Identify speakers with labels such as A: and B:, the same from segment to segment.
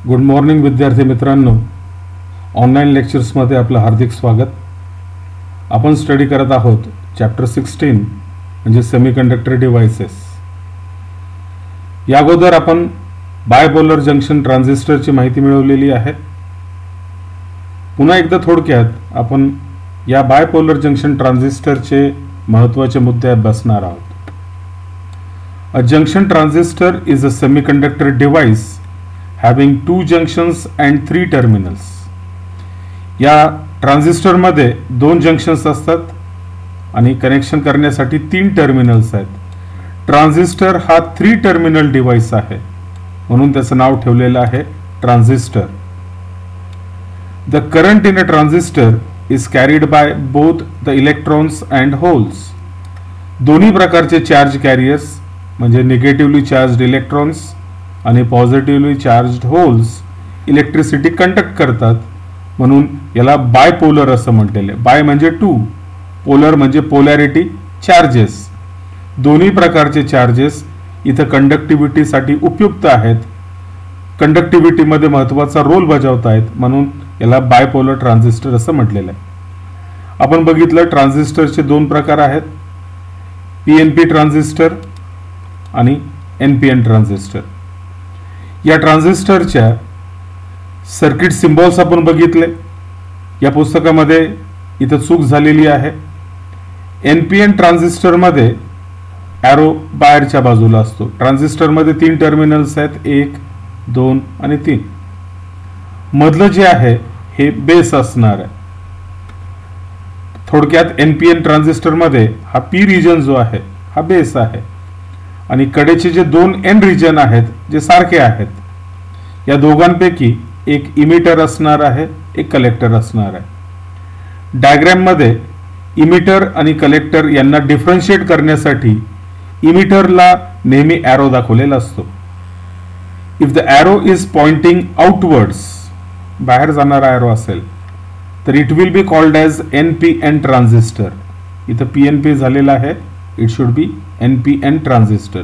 A: Good morning विद्यार्थी मित्रांनो, online लेक्चर्समध्ये आपलं हार्दिक स्वागत. आपण स्टडी करत आहोत चॅप्टर 16 म्हणजे सेमीकंडक्टर डिव्हाइसेस. या अगोदर आपण बायपोलर जंक्शन ट्रान्झिस्टरची माहिती मिळवलेली आहे. पुन्हा एकदा थोडक्यात आपण या बायपोलर जंक्शन ट्रान्झिस्टरचे महत्त्वाचे मुद्दे अभ्यासणार आहोत. A junction transistor is a semiconductor device having two junctions and three terminals. या ट्रान्झिस्टर मध्ये दोन जंक्शन्स असतात आणि कनेक्शन करण्यासाठी तीन टर्मिनल्स आहेत. ट्रान्झिस्टर हा 3 टर्मिनल डिव्हाइस आहे म्हणून त्याचं नाव ठेवलेलं आहे transistor. The current in a transistor is carried by both the electrons and holes. दोन्ही प्रकारचे चार्ज कॅरियर्स म्हणजे निगेटिव्हली चार्ज्ड इलेक्ट्रॉन्स आणि positively charged holes electricity conduct करतात म्हणून याला बायपोलर असं म्हटलेलं आहे. बाय म्हणजे 2, पोलर म्हणजे पोलॅरिटी चार्जेस. दोन्ही प्रकारचे चार्जेस इथं कंडक्टिव्हिटीसाठी उपयुक्त आहेत, कंडक्टिव्हिटीमध्ये महत्त्वाचा रोल बजावत आहेत म्हणून याला बायपोलर ट्रान्झिस्टर असं म्हटलेलं आहे. आपण बघितलं ट्रान्झिस्टरचे दोन प्रकार आहेत, PNP ट्रान्झिस्टर आणि NPN ट्रान्झिस्टर. या ट्रान्झिस्टरच्या सर्किट सिम्बॉल्स आपण बघितले. या पुस्तकामध्ये इथं चूक झालेली आहे. NPN ट्रान्झिस्टरमध्ये ॲरो बाहेरच्या बाजूला असतो. ट्रान्झिस्टरमध्ये 3 टर्मिनल्स आहेत, 1, 2 आणि 3. मधलं जे आहे हे बेस असणार आहे. थोडक्यात NPN ट्रान्झिस्टरमध्ये हा P रिजन जो आहे हा बेस आहे आणि कडेचे जे 2 N रिजन आहेत जे सारखे आहेत. या दोघांपैकी एक इमिटर असणार आहे, एक कलेक्टर असणार आहे. डायग्राम मध्ये इमिटर आणि कलेक्टर यांना डिफरन्शिएट करण्यासाठी इमिटरला नेहमी ॲरो दाखवलेला असतो. If the arrow is pointing outwards, बाहेर जाणारा ॲरो असेल तर it will be called as NPN transistor. इथं PNP झालेला आहे, it should be NPN transistor.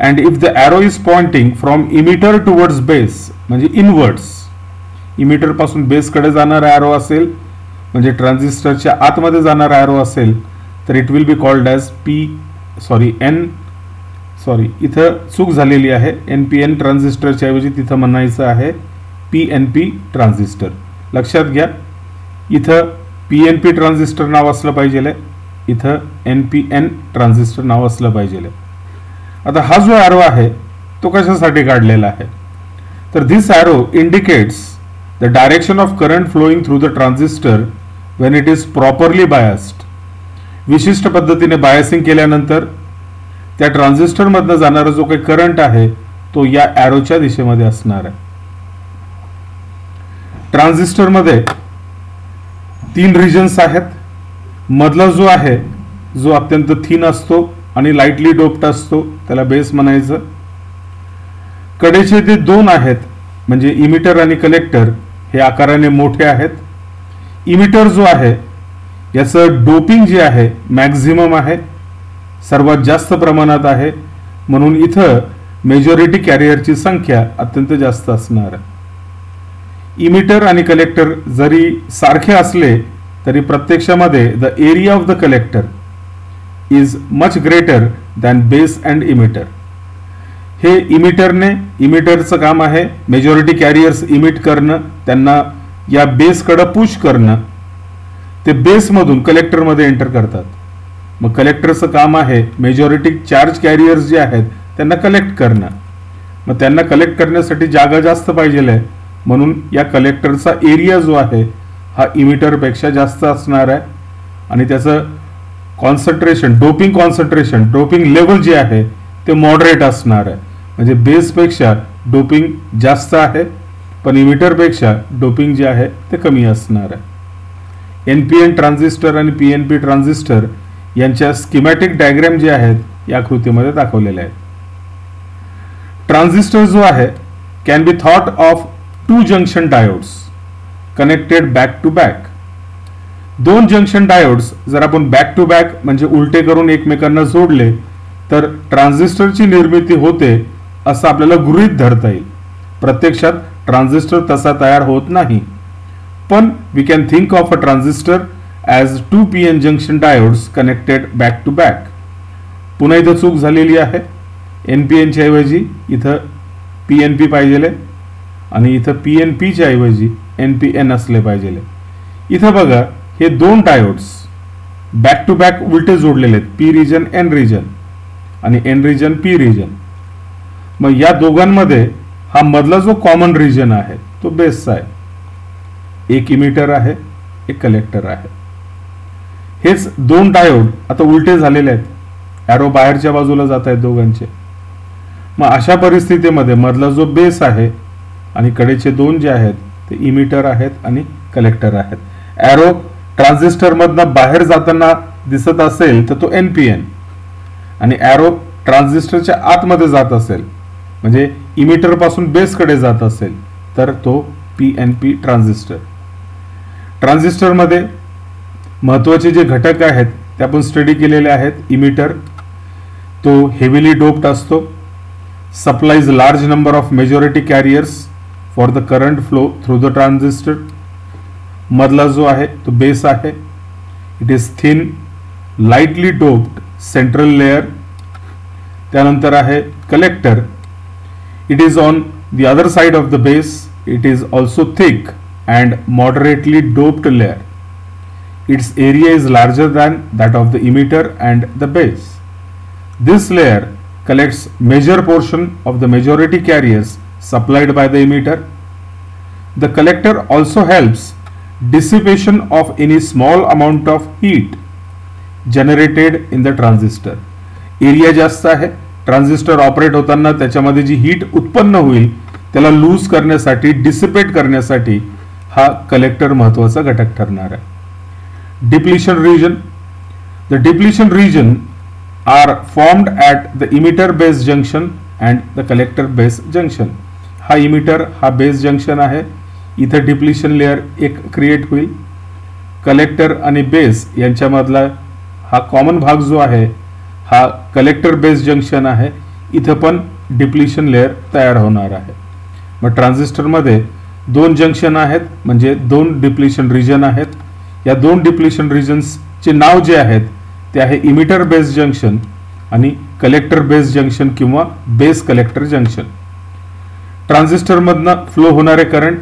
A: And if the arrow is pointing from emitter towards base म्हणजे inwards, emitter पासून base कडे जाणारा arrow असेल म्हणजे ट्रान्झिस्टरच्या आतमध्ये जाणारा arrow असेल तर it will be called as इथं चूक झालेली आहे. NPN ट्रान्झिस्टरच्या ऐवजी तिथं म्हणायचं आहे PNP ट्रान्झिस्टर. लक्षात घ्या, इथं PNP ट्रान्झिस्टर नाव असलं पाहिजे, इथं NPN ट्रान्झिस्टर नाव असलं पाहिजे. आता हा जो ॲरो आहे तो कशासाठी काढलेला आहे तर this arrow indicates the direction of current flowing through the transistor when it is properly biased. विशिष्ट पद्धतीने बायसिंग केल्यानंतर त्या ट्रान्झिस्टर मधनं जाणारा जो काही करंट आहे तो या ॲरोच्या दिशेमध्ये असणार आहे. ट्रान्झिस्टर मध्ये 3 रिजन्स आहेत. मधला जो आहे जो अत्यंत थिन असतो आणि लाईटली डोप्ड असतो त्याला बेस म्हणायचं. कडेचे जे 2 आहेत म्हणजे इमिटर आणि कलेक्टर हे आकाराने मोठे आहेत. इमिटर जो आहे याचं डोपिंग जे आहे मॅक्झिमम आहे, सर्वात जास्त प्रमाणात आहे म्हणून इथं मेजॉरिटी कॅरियरची संख्या अत्यंत जास्त असणार आहे. इमिटर आणि कलेक्टर जरी सारखे असले तरी प्रत्यक्षामध्ये the area of the collector is much greater than base and emitter. हे इमिटरचं काम आहे मेजॉरिटी कॅरियर्स इमिट करणं, त्यांना या बेसकडे पुश करणं. ते बेसमधून कलेक्टरमध्ये एंटर करतात. मग कलेक्टरचं काम आहे मेजॉरिटी चार्ज कॅरियर्स जे आहेत त्यांना कलेक्ट करणं. मग त्यांना कलेक्ट करण्यासाठी जागा जास्त पाहिजे म्हणून या कलेक्टरचा एरिया जो आहे हा इमिटरपेक्षा जास्त असणार आहे आणि त्याचं कॉन्सन्ट्रेशन, डोपिंग लेवल जे आहे ते मॉडरेट असणार आहे. म्हणजे बेसपेक्षा डोपिंग जास्त आहे पण इमिटरपेक्षा डोपिंग जे आहे ते कमी असणार आहे. NPN ट्रान्झिस्टर आणि PNP ट्रान्झिस्टर यांच्या स्कीमॅटिक डायग्राम जे आहेत या आकृतीमध्ये दाखवलेले आहेत. ट्रान्झिस्टर जो आहे can be thought of 2 junction diodes connected back to back. 2 junction diodes जर आपण बॅक टू बॅक म्हणजे उलटे करून एकमेकांना जोडले तर ट्रान्झिस्टरची निर्मिती होते असं आपल्याला गृहीत धरता येईल. प्रत्यक्षात ट्रान्झिस्टर तसा तयार होत नाही, पण we can think of a transistor as 2 PN junction diodes connected back to back. पुन्हा इथं चूक झालेली आहे. NPNच्या ऐवजी इथं PNP पाहिजे आणि इथं PNPच्या ऐवजी NPN असले पाहिजे. इथं बघा, हे दोन डायोड्स बॅक टू बॅक उलटे जोडलेले आहेत, P रिजन N रिजन आणि N रिजन P रिजन. मग या दोघांमध्ये हा मधला जो कॉमन रिजन आहे तो बेसचा आहे. एक इमिटर आहे, एक कलेक्टर आहे. हेच दोन डायोड आता उलटे झालेले आहेत, ॲरो बाहेरच्या बाजूला जात आहेत दोघांचे. मग अशा परिस्थितीमध्ये मधला जो बेस आहे आणि कडेचे दोन जे आहेत ते इमिटर आहेत आणि कलेक्टर आहेत. ॲरो ट्रान्झिस्टर मधनं बाहेर जाताना दिसत असेल तर तो NPN आणि ॲरो ट्रान्झिस्टरच्या आतमध्ये जात असेल म्हणजे इमिटर पासून बेसकडे जात असेल तर तो PNP ट्रान्झिस्टर. ट्रान्झिस्टरमध्ये महत्त्वाचे जे घटक आहेत ते आपण स्टडी केलेले आहेत. इमिटर तो हेवीली डोप्ड असतो, supplies large number of majority carriers for the current flow through the transistor. मधला जो आहे तो बेस आहे, it is thin lightly doped central layer. त्यानंतर आहे collector, it is on the other side of the base, it is also thick and moderately doped layer. Its area is larger than that of the emitter and the base. This layer collects major portion of the majority carriers supplied by the emitter. The collector also helps dissipation of any small amount of heat generated in the transistor. Area जास्त आहे, transistor operate होताना त्याच्यामध्ये जी heat उत्पन्न होईल त्याला loose करण्यासाठी, dissipate करण्यासाठी हा कलेक्टर महत्त्वाचा घटक ठरणार आहे. Depletion region. The depletion region are formed at the emitter base junction and the collector base junction. हा इमिटर हा बेस जंक्शन आहे, इथे डिप्लिशन लेअर एक क्रिएट होईल. कलेक्टर आणि बेस यांच्यामधला हा कॉमन भाग जो आहे हा कलेक्टर बेस जंक्शन आहे, इथं पण डिप्लिशन लेअर तयार होणार आहे. मग ट्रान्झिस्टरमध्ये दोन जंक्शन आहेत म्हणजे दोन डिप्लिशन रिजन आहेत. या दोन डिप्लिशन रिजन्सचे नाव जे आहेत ते आहे इमिटर बेस जंक्शन आणि कलेक्टर बेस जंक्शन किंवा बेस कलेक्टर जंक्शन. ट्रान्झिस्टर मधनं फ्लो होणारे current,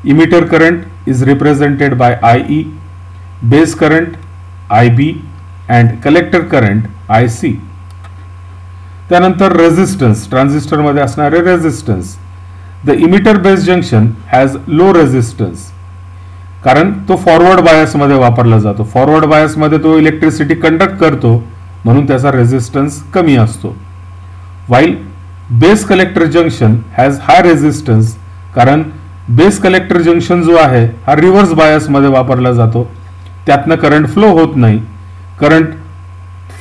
A: emitter current is represented by IE, base current IB and collector current IC. त्यानंतर रेझिस्टन्स, ट्रान्झिस्टर मध्ये असणारे resistance. The emitter base junction has low resistance कारण तो forward bias मध्ये वापरला जातो. फॉरवर्ड बायस मध्ये तो इलेक्ट्रिसिटी कंडक्ट करतो म्हणून त्याचा रेझिस्टन्स कमी असतो. While base collector junction has high resistance कारण बेस कलेक्टर जंक्शन जो आहे हा रिव्हर्स बायस मध्ये वापरला जातो, त्यातनं करंट फ्लो होत नाही. करंट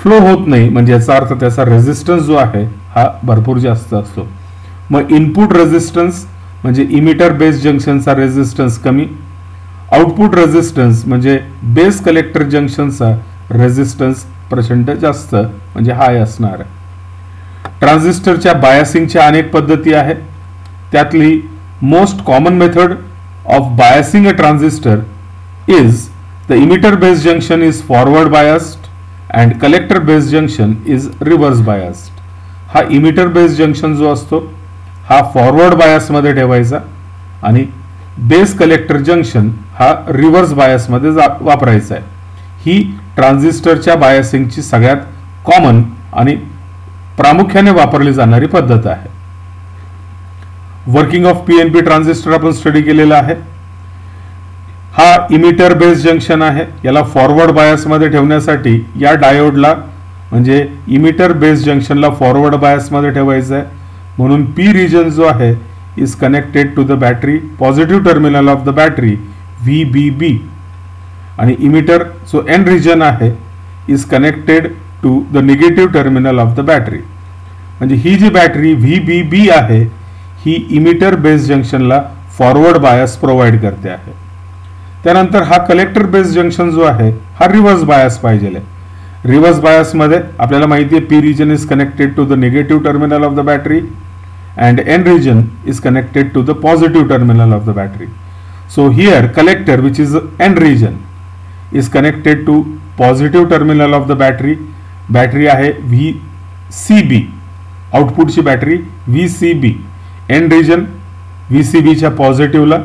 A: फ्लो होत नाही म्हणजे याचा अर्थ त्याचा रेझिस्टन्स जो आहे हा भरपूर जास्त असतो. मग इनपुट रेझिस्टन्स म्हणजे इमिटर बेस जंक्शनचा रेझिस्टन्स कमी, आउटपुट रेझिस्टन्स म्हणजे बेस कलेक्टर जंक्शनचा रेझिस्टन्स प्रचंड जास्त म्हणजे हाय असणार आहे. ट्रान्झिस्टरच्या बायसिंगच्या अनेक पद्धती आहेत, त्यातली most common method of biasing a transistor is the emitter base junction is forward biased and collector base junction is reverse biased. हा इमिटर बेस जंक्शन जो असतो हा फॉरवर्ड बायस मध्ये ठेवायचा आणि बेस कलेक्टर जंक्शन हा रिव्हर्स बायस मध्ये वापरायचा आहे. ही ट्रान्झिस्टरच्या बायसिंगची सगळ्यात कॉमन आणि प्रामुख्याने वापरली जाणारी पद्धत आहे. वर्किंग ऑफ PNP ट्रान्झिस्टर आपण स्टडी केलेला आहे. हा इमिटर बेस जंक्शन आहे, याला फॉरवर्ड बायस मध्ये ठेवण्यासाठी या डायोडला म्हणजे इमिटर बेस जंक्शनला फॉरवर्ड बायस मध्ये ठेवायचं आहे. म्हणून P रिजन जो आहे is connected to the battery positive terminal of the battery VBB आणि इमिटर जो N region आहे is connected to the negative terminal of the battery. म्हणजे ही जी बॅटरी VBB आहे ही इमिटर बेस जंक्शनला फॉरवर्ड बायस प्रोव्हाइड करते आहे. त्यानंतर हा कलेक्टर बेस जंक्शन जो आहे हा रिव्हर्स बायस पाहिजे. रिव्हर्स बायस मध्ये आपल्याला माहिती आहे P region is connected to the negative terminal of the battery and N region is connected to the positive terminal of the battery. So here collector, which is N region, is connected to positive terminal of the battery. Battery आहे VCB, आउटपुटची battery VCB, N region VCB च्या पॉझिटिव्हला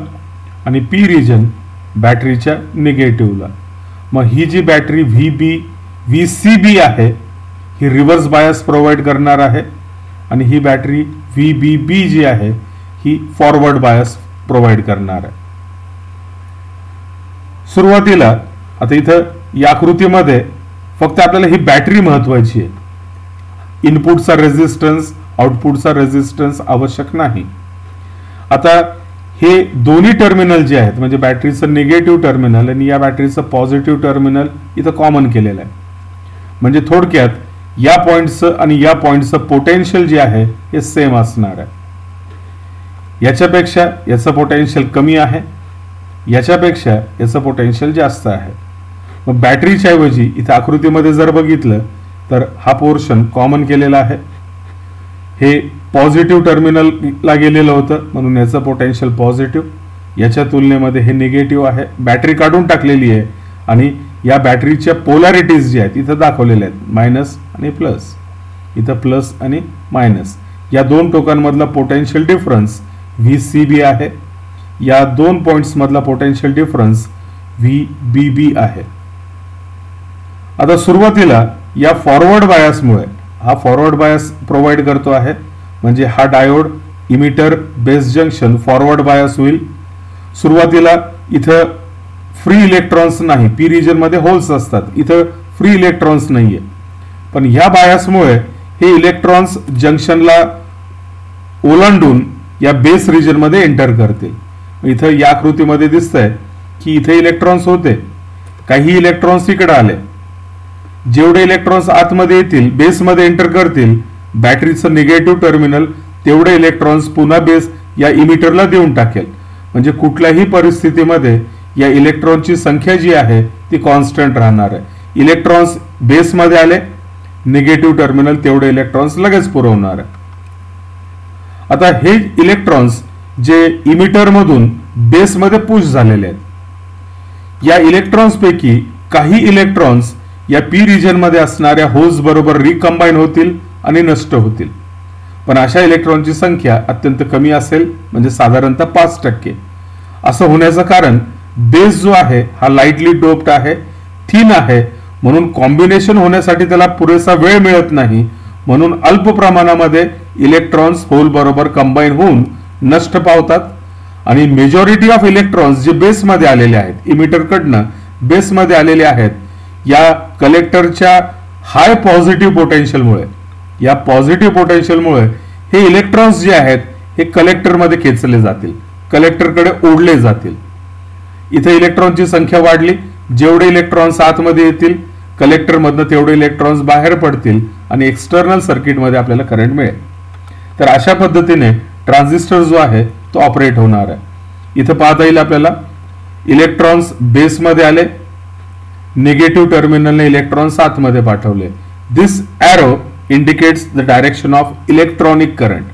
A: आणि P region बॅटरीच्या निगेटिव्हला. मग ही जी battery VCB आहे ही reverse bias provide करणार आहे आणि ही बॅटरी VBB जी आहे ही फॉरवर्ड बायस प्रोव्हाइड करणार आहे. सुरुवातीला आता इथं या आकृतीमध्ये फक्त आपल्याला ही बॅटरी महत्वाची आहे. इनपुटचा रेझिस्टन्स आउटपुटचा रेझिस्टन्स आवश्यक नाही. आता हे दोन्ही टर्मिनल जे आहेत म्हणजे बॅटरीचं निगेटिव्ह टर्मिनल आणि या बॅटरीचं पॉझिटिव्ह टर्मिनल इथं कॉमन केलेलं आहे. म्हणजे थोडक्यात या पॉइंटचं आणि या पॉइंटचं पोटेन्शियल जे आहे हे सेम असणार आहे. याच्यापेक्षा याचं पोटेन्शियल कमी आहे, याच्यापेक्षा याचं पोटेन्शियल जास्त आहे. मग बॅटरीच्या ऐवजी इथं आकृतीमध्ये जर बघितलं तर हा पोर्शन कॉमन केलेला आहे. हे पॉझिटिव्ह टर्मिनलला गेलेलं होतं म्हणून याचं पोटेन्शियल पॉझिटिव्ह, याच्या तुलनेमध्ये हे निगेटिव्ह आहे. बॅटरी काढून टाकलेली आहे आणि या बॅटरीच्या पोलॅरिटीज जे आहेत इथं दाखवलेल्या आहेत, मायनस आणि प्लस. इथं प्लस आणि मायनस या दोन टोकांमधला पोटेन्शियल डिफरन्स VCB आहे. या दोन पॉइंट्स मधला पोटेन्शियल डिफरन्स VBB आहे. आता सुरुवातीला या फॉरवर्ड बायसमुळे हा फॉरवर्ड बायस प्रोव्हाइड करतो आहे म्हणजे हा diode emitter base junction forward bias होईल. सुरुवातीला इथं फ्री इलेक्ट्रॉन्स नाही, P रिजन मध्ये होल्स असतात, इथं फ्री इलेक्ट्रॉन्स नाहीये. पण ह्या बायसमुळे हे इलेक्ट्रॉन्स जंक्शनला ओलांडून या बेस रिजन मध्ये एंटर करतील. इथं या आकृतीमध्ये दिसतंय की इथे इलेक्ट्रॉन्स होते, काही इलेक्ट्रॉन्स इकडे आले. जेवढे इलेक्ट्रॉन्स आतमध्ये येतील बेसमध्ये एंटर करतील बॅटरीचं निगेटिव्ह टर्मिनल तेवढे इलेक्ट्रॉन्स पुन्हा बेस या इमिटरला देऊन टाकेल. म्हणजे कुठल्याही परिस्थितीमध्ये या इलेक्ट्रॉनची संख्या जी आहे ती कॉन्स्टंट राहणार आहे. इलेक्ट्रॉन्स बेसमध्ये आले, निगेटिव्ह टर्मिनल तेवढे इलेक्ट्रॉन्स लगेच पुरवणार आहे. आता हे इलेक्ट्रॉन्स जे इमिटर मधून बेसमध्ये पुश झालेले आहेत, या इलेक्ट्रॉन्स पैकी काही इलेक्ट्रॉन्स या P रिजन मध्ये असणाऱ्या होल्स बरोबर रिकंबाईन होतील आणि नष्ट होतील. पण अशा इलेक्ट्रॉनची संख्या अत्यंत कमी असेल म्हणजे साधारणतः 5%. असं होण्याचं कारण बेस जो आहे हा लाईटली डोप्ड आहे, थिन आहे, म्हणून कॉम्बिनेशन होण्यासाठी त्याला पुरेसा वेळ मिळत नाही. म्हणून अल्प प्रमाणामध्ये इलेक्ट्रॉन्स होल बरोबर कंबाईन होऊन नष्ट पावतात आणि मेजॉरिटी ऑफ इलेक्ट्रॉन्स जे बेसमध्ये आलेले आहेत, इमिटरकडनं बेसमध्ये आलेले आहेत, या कलेक्टरच्या हाय पॉझिटिव्ह पोटेन्शियलमुळे या पॉझिटिव्ह पोटेन्शियलमुळे हे इलेक्ट्रॉन्स जे आहेत हे कलेक्टरमध्ये खेचले जातील, कलेक्टरकडे ओढले जातील. इथे इलेक्ट्रॉनची संख्या वाढली, जेवढे इलेक्ट्रॉन्स आतमध्ये येतील कलेक्टरमधनं तेवढे इलेक्ट्रॉन्स बाहेर पडतील आणि एक्सटर्नल सर्किटमध्ये आपल्याला करंट मिळेल. तर अशा पद्धतीने ट्रान्झिस्टर जो आहे तो ऑपरेट होणार आहे. इथं पाहता येईल आपल्याला इलेक्ट्रॉन्स बेसमध्ये आले, निगेटिव्ह टर्मिनलने इलेक्ट्रॉन्स आतमध्ये पाठवले. This arrow indicates the direction of electronic current.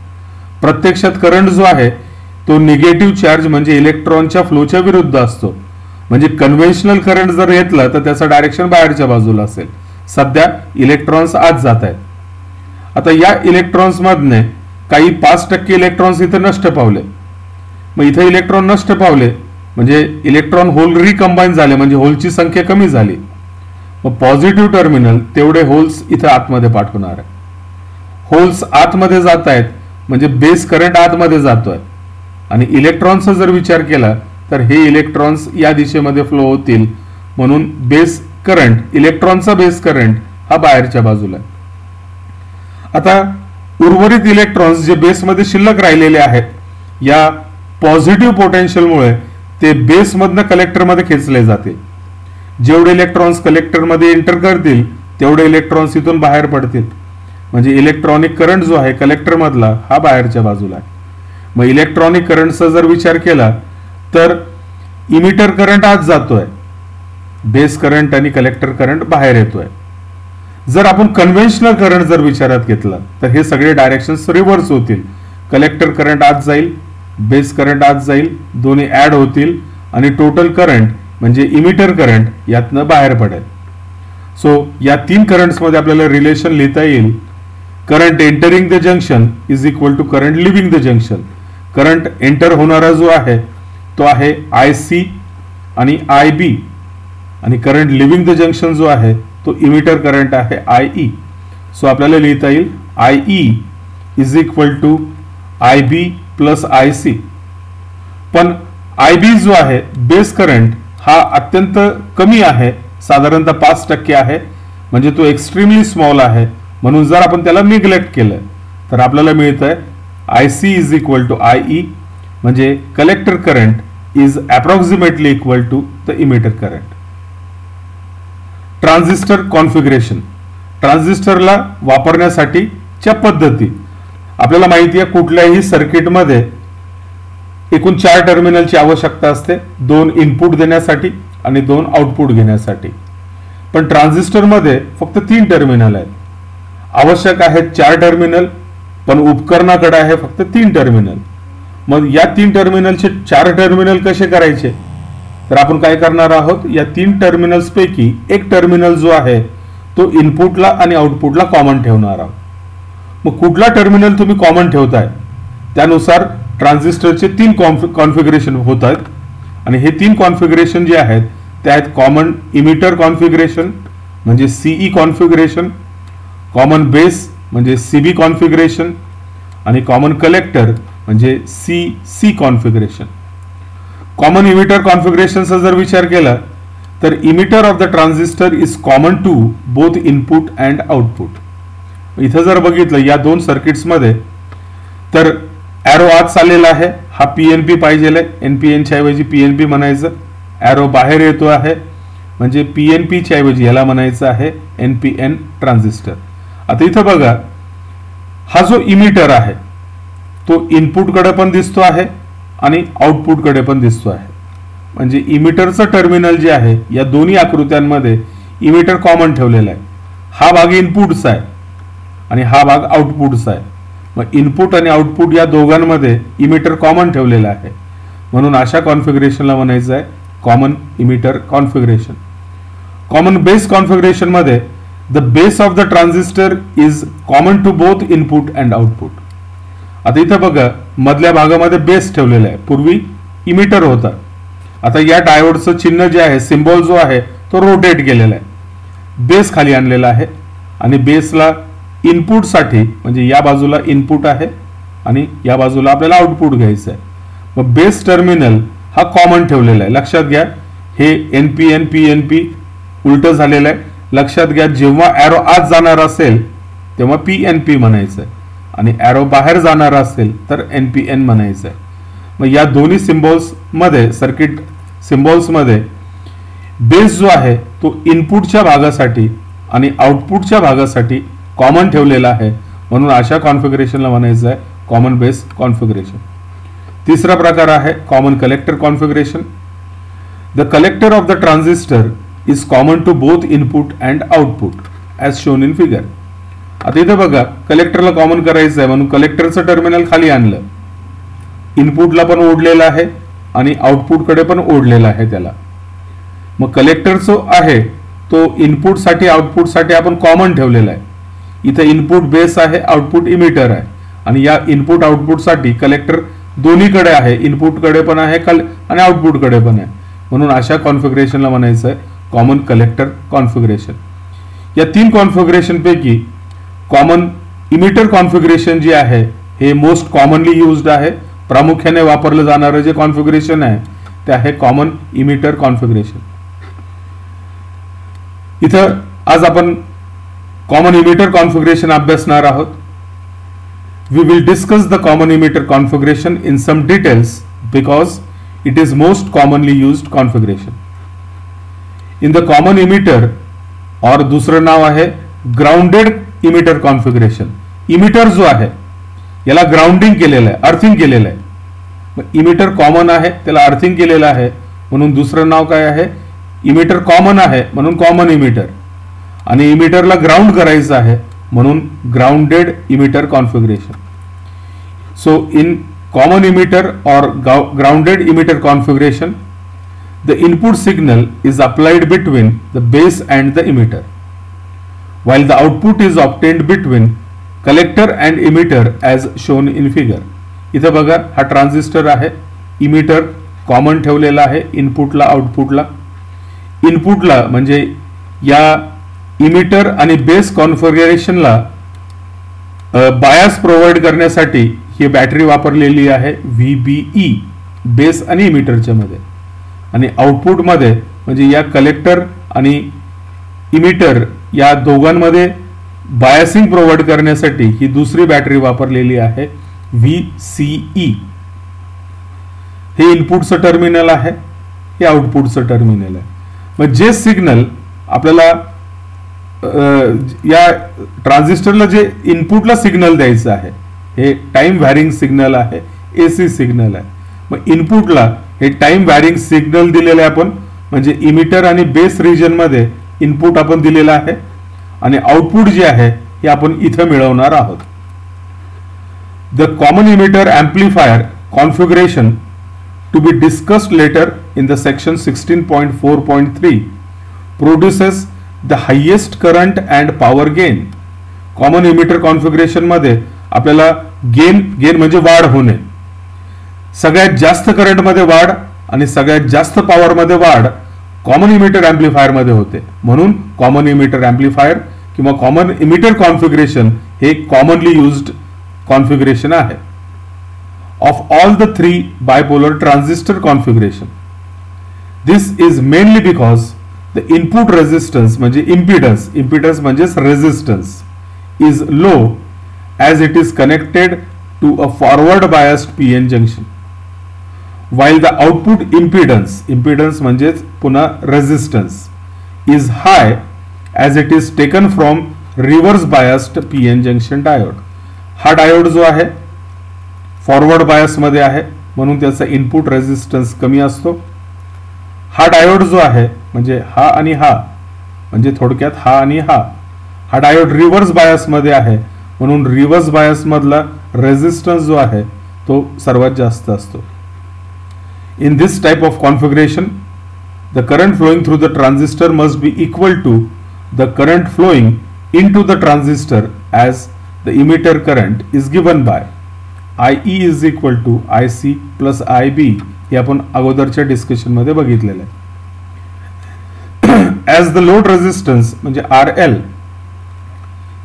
A: प्रत्यक्षात करंट जो आहे तो निगेटिव्ह चार्ज म्हणजे इलेक्ट्रॉनच्या फ्लोच्या विरुद्ध असतो. म्हणजे कन्व्हेन्शनल करंट जर घेतला तर त्याचं डायरेक्शन बाहेरच्या बाजूला असेल. सध्या इलेक्ट्रॉन्स आत जात आहेत. आता या इलेक्ट्रॉन्स मधने काही 5% इलेक्ट्रॉन्स इथं नष्ट पावले. मग इथे इलेक्ट्रॉन नष्ट पावले म्हणजे इलेक्ट्रॉन होल रिकंबाईन झाले म्हणजे होलची संख्या कमी झाली. मग पॉझिटिव्ह टर्मिनल तेवढे होल्स इथं आतमध्ये पाठवणार आहे. होल्स आतमध्ये जात आहेत म्हणजे बेस करंट आतमध्ये जातोय आणि इलेक्ट्रॉनचा जर विचार केला तर हे इलेक्ट्रॉन्स या दिशेमध्ये फ्लो होतील म्हणून बेस करंट, इलेक्ट्रॉनचा बेस करंट हा बाहेरच्या बाजूला आहे. आता उर्वरित इलेक्ट्रॉन्स जे बेसमध्ये शिल्लक राहिलेले आहेत या पॉझिटिव्ह पोटेन्शियलमुळे ते बेसमधनं कलेक्टरमध्ये खेचले जातील. जेवढे इलेक्ट्रॉन्स कलेक्टरमध्ये एंटर करतील तेवढे इलेक्ट्रॉन्स इथून बाहेर पडतील. म्हणजे इलेक्ट्रॉनिक करंट जो आहे कलेक्टर मधला हा बाहेरच्या बाजूला आहे. मग इलेक्ट्रॉनिक करंटचा जर विचार केला तर इमिटर करंट आत जातोय, बेस करंट आणि कलेक्टर करंट बाहेर येतोय. जर आपण कन्व्हेन्शनल करंट जर विचारात घेतला तर हे सगळे डायरेक्शन्स रिव्हर्स होतील. कलेक्टर करंट आत जाईल, बेस करंट आत जाईल, दोन्ही ऍड होतील आणि टोटल करंट म्हणजे इमिटर करंट यातनं बाहेर पडेल. सो या तीन करंट्समध्ये आपल्याला रिलेशन लिहिता येईल. Current entering the junction is equal to current leaving the junction. Current enter होणारा जो आहे तो आहे IC आणि IB आणि करंट लिव्हिंग द जंक्शन जो आहे तो इमिटर करंट आहे IE. सो आपल्याला लिहिता येईल IE is equal to IB plus IC. पण IB जो आहे बेस करंट हा अत्यंत कमी आहे, साधारणतः 5% आहे, म्हणजे तो एक्स्ट्रीमली स्मॉल आहे. म्हणून जर आपण त्याला निग्लेक्ट केलं तर आपल्याला मिळतंय IC is equal to IE, म्हणजे collector current is approximately equal to the emitter current. Transistor configuration. ट्रान्झिस्टरला वापरण्यासाठीच्या पद्धती. आपल्याला माहिती आहे कुठल्याही सर्किटमध्ये एकूण 4 टर्मिनलची आवश्यकता असते, 2 इनपुट देण्यासाठी आणि 2 आउटपुट घेण्यासाठी. पण ट्रान्झिस्टरमध्ये फक्त 3 टर्मिनल आहेत. आवश्यक आहेत 4 टर्मिनल, पण उपकरणाकडे आहे फक्त 3 टर्मिनल. मग या 3 टर्मिनलचे 4 टर्मिनल कसे करायचे? तर आपण काय करणार आहोत, या 3 टर्मिनल्स पैकी एक टर्मिनल जो आहे तो इनपुटला आणि आउटपुटला कॉमन ठेवणार आहोत. मग कुठला टर्मिनल तुम्ही कॉमन ठेवताय त्यानुसार ट्रान्झिस्टरचे 3 कॉन्फिगरेशन होत आहेत. आणि हे 3 कॉन्फिगरेशन जे आहेत ते आहेत कॉमन इमिटर कॉन्फिगरेशन म्हणजे CE कॉन्फिगरेशन, कॉमन बेस म्हणजे CB कॉन्फिगरेशन आणि कॉमन कलेक्टर म्हणजे CC कॉन्फिगरेशन. कॉमन इमिटर कॉन्फिगरेशनचा जर विचार केला तर emitter of the transistor is common to both input and output. इथं जर बघितलं या 2 सर्किट्समध्ये तर ॲरो आत चाललेला आहे, हा PNP पाहिजे, NPN च्या ऐवजी PNP म्हणायचं. ॲरो बाहेर येतो आहे म्हणजे PNP च्या ऐवजी याला म्हणायचं आहे NPN ट्रान्झिस्टर. आता इथं बघा, हा जो इमिटर आहे तो इनपुटकडे पण दिसतो आहे आणि आउटपुटकडे पण दिसतो आहे. म्हणजे इमिटरचं टर्मिनल जे आहे या दोन्ही आकृत्यांमध्ये इमिटर कॉमन ठेवलेला आहे. हा भाग इनपुटचा आहे आणि हा भाग आउटपुटचा आहे. मग इनपुट आणि आउटपुट या दोघांमध्ये इमिटर कॉमन ठेवलेला आहे, म्हणून अशा कॉन्फिगरेशनला म्हणायचं आहे common emitter configuration. Common base configuration मध्ये the base of the transistor is common to both input and output. आता इथं बघा मधल्या भागामध्ये बेस ठेवलेला आहे, पूर्वी इमिटर होता. आता या डायोडचं चिन्ह जे आहे, सिम्बॉल जो आहे तो रोटेट केलेला आहे, बेस खाली आणलेला आहे आणि बेसला इनपुट साठी म्हणजे या बाजूला इनपुट आहे आणि या बाजूला आपल्याला आउटपुट घ्यायचं आहे. मग बेस टर्मिनल हा कॉमन ठेवलेला आहे. लक्षात घ्या हे NPN PNP उलट झालेलं आहे. लक्षात घ्या जेव्हा ॲरो आत जाणार असेल तेव्हा PNP म्हणायचं आहे आणि ॲरो बाहेर जाणार असेल तर NPN म्हणायचं आहे. मग या दोन्ही सिम्बॉल्स मध्ये, सर्किट सिम्बॉल्स मध्ये बेस जो आहे तो इनपुटच्या भागासाठी आणि आउटपुटच्या भागासाठी कॉमन ठेवलेला आहे, म्हणून अशा कॉन्फिगरेशनला म्हणायचं आहे कॉमन बेस कॉन्फिगरेशन. तिसरा प्रकार आहे common collector configuration. The collector of the transistor is common to both input and output as shown in figure. आता इथे बघा कलेक्टरला कॉमन करायचं आहे म्हणून कलेक्टरचं टर्मिनल खाली आणलं, इनपुटला पण ओढलेलं आहे आणि आउटपुटकडे पण ओढलेलं आहे त्याला. मग कलेक्टर जो आहे तो इनपुटसाठी आउटपुटसाठी आपण कॉमन ठेवलेला आहे. इथे इनपुट बेस आहे, आउटपुट इमिटर आहे आणि या इनपुट आउटपुटसाठी कलेक्टर दोन्हीकडे आहे, इनपुटकडे पण आहे आणि आउटपुटकडे पण आहे, म्हणून अशा कॉन्फिगरेशनला म्हणायचं आहे कॉमन कलेक्टर कॉन्फिगरेशन. या 3 कॉन्फिगरेशन पैकी कॉमन इमिटर कॉन्फिगरेशन जे आहे हे मोस्ट कॉमनली युज्ड आहे. प्रामुख्याने वापरलं जाणारं जे कॉन्फिगरेशन आहे ते आहे कॉमन इमिटर कॉन्फिगरेशन. इथं आज आपण कॉमन इमिटर कॉन्फिगरेशन अभ्यासणार आहोत. We will discuss the common emitter configuration in some details because it is most commonly used configuration. In the common emitter और दूसरं नाव आहे ग्राउंडेड इमिटर कॉन्फिगरेशन. इमिटर जो आहे याला ग्राउंडिंग केलेलं आहे, अर्थिंग केलेलं आहे. मग इमिटर कॉमन आहे त्याला अर्थिंग केलेलं आहे म्हणून दुसरं नाव काय आहे, इमिटर कॉमन आहे म्हणून कॉमन इमिटर. आणि इमिटरला ग्राउंड करायचं आहे म्हणून grounded emitter configuration. So in common emitter or grounded emitter configuration, the input signal is applied between the base and the emitter, while the output is obtained between collector and emitter as shown in figure. इथं बघा हा transistor आहे, emitter common ठेवलेला आहे इनपुटला आउटपुटला. इनपुटला म्हणजे या इमिटर आणि बेस कॉन्फिगरेशनला बायस प्रोव्हाइड करण्यासाठी ही बॅटरी वापरलेली आहे VBE बेस आणि इमिटरच्या मध्ये. आणि आउटपुटमध्ये म्हणजे या कलेक्टर आणि इमिटर या दोघांमध्ये बायसिंग प्रोव्हाइड करण्यासाठी ही दुसरी बॅटरी वापरलेली आहे VCE. हे इनपुटचं टर्मिनल आहे, हे आउटपुटचं टर्मिनल आहे. मग जे सिग्नल आपल्याला या ट्रान्झिस्टरला जे इनपुटला सिग्नल द्यायचं आहे हे टाइम व्हॅरिंग सिग्नल आहे, AC सिग्नल आहे. मग इनपुटला हे टाइम व्हॅरिंग सिग्नल दिलेलं आहे आपण, म्हणजे इमिटर आणि बेस रिजन मध्ये इनपुट आपण दिलेलं आहे आणि आउटपुट जे आहे हे आपण इथं मिळवणार आहोत. The common emitter amplifier configuration to be discussed later in the section 16.4.3 produces the highest current and power gain. Common emitter configuration मध्ये आपल्याला गेन म्हणजे वाढ होणे, सगळ्यात जास्त करंट मध्ये वाढ आणि सगळ्यात जास्त पॉवर मध्ये वाढ कॉमन इमिटर एम्प्लिफायर मध्ये होते. म्हणून कॉमन इमिटर एम्प्लिफायर किंवा कॉमन इमिटर कॉन्फिगरेशन हे कॉमनली युज्ड configuration आहे of all the three bipolar transistor configuration. This is mainly because the input resistance म्हणजे impedance म्हणजे resistance is low as it is connected to a forward biased PN junction, while the output impedance म्हणजे पुन्हा resistance is high as it is taken from reverse biased PN junction diode. हा diode जो आहे forward bias मध्ये आहे म्हणून त्याचा input resistance कमी असतो. हा डायोड जो आहे म्हणजे हा आणि हा, म्हणजे थोडक्यात हा आणि हा डायोड रिव्हर्स बायस मध्ये आहे म्हणून रिव्हर्स बायस मधला रेजिस्टन्स जो आहे तो सर्वात जास्त असतो. In this type of configuration the current flowing through the transistor must be equal to the current flowing into the transistor as the emitter current is given by IE is equal to IC plus IB. हे आपण अगोदरच्या discussion मध्ये बघितलेलं आहे. As the load resistance म्हणजे RL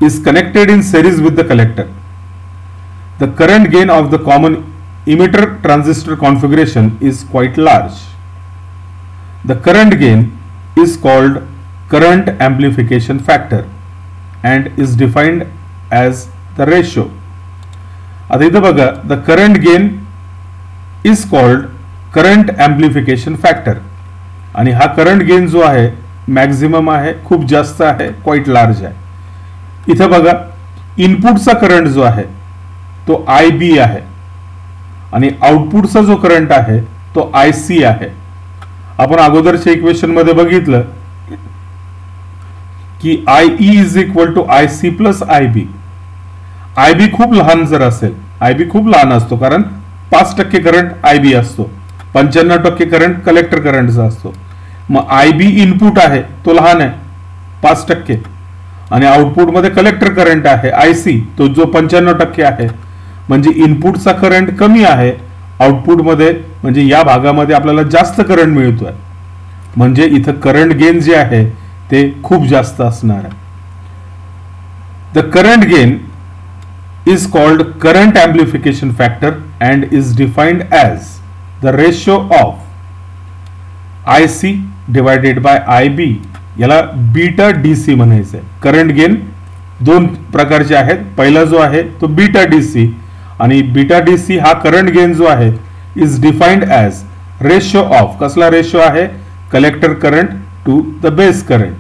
A: is connected in series with the collector, the current gain of the common emitter transistor configuration is quite large. The current gain is called current amplification factor and is defined as the ratio. आता इथं बघा, the current gain is called current amplification factor आणि हा current gain जो आहे maximum आहे, खूप जास्त आहे, क्वाइट लार्ज आहे. इथं बघा इनपुटचा करंट जो आहे तो IB आहे आणि आउटपुटचा जो करंट आहे तो IC आहे. आपण अगोदरच्या इक्वेशन मध्ये बघितलं की IE is equal to IC plus IB. IB खूप लहान जर असेल, IB खूप लहान असतो कारण 5% करंट IB असतो, 95% करंट कलेक्टर करंटचा असतो. मग IB इनपुट आहे तो लहान आहे 5% आणि आउटपुट मध्ये कलेक्टर करंट आहे IC तो जो 95% आहे. म्हणजे इनपुटचा करंट कमी आहे, आउटपुट मध्ये म्हणजे या भागामध्ये आपल्याला जास्त करंट मिळतोय, म्हणजे इथं करंट गेन जे आहे ते खूप जास्त असणार आहे. The current gain is called current amplification factor and is defined as the ratio of IC divided by IB. याला बीटा DC म्हणायचं आहे. करंट गेन दोन प्रकारचे आहेत, पहिला जो आहे तो बीटा DC आणि बीटा DC हा करंट गेन जो आहे is defined as ratio of, कसला रेशो आहे, collector current to the base current.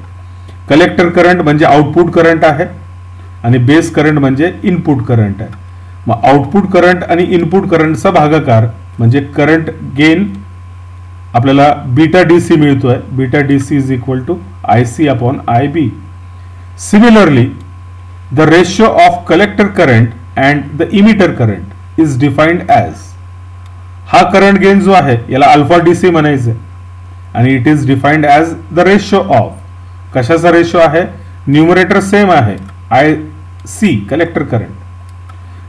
A: Collector current म्हणजे आउटपुट करंट आहे आणि बेस करंट म्हणजे इनपुट करंट आहे. मग आउटपुट करंट आणि इनपुट करंटचा भागाकार म्हणजे करंट गेन आपल्याला बीटा DC मिळतोय. Beta DC is equal to IC upon IB. Similarly the ratio of collector current and the emitter current is defined as, हा करंट गेन जो आहे याला अल्फा डीसी म्हणायचं आणि it is defined as the ratio of, कशाचा ratio आहे, numerator same आहे I C collector current,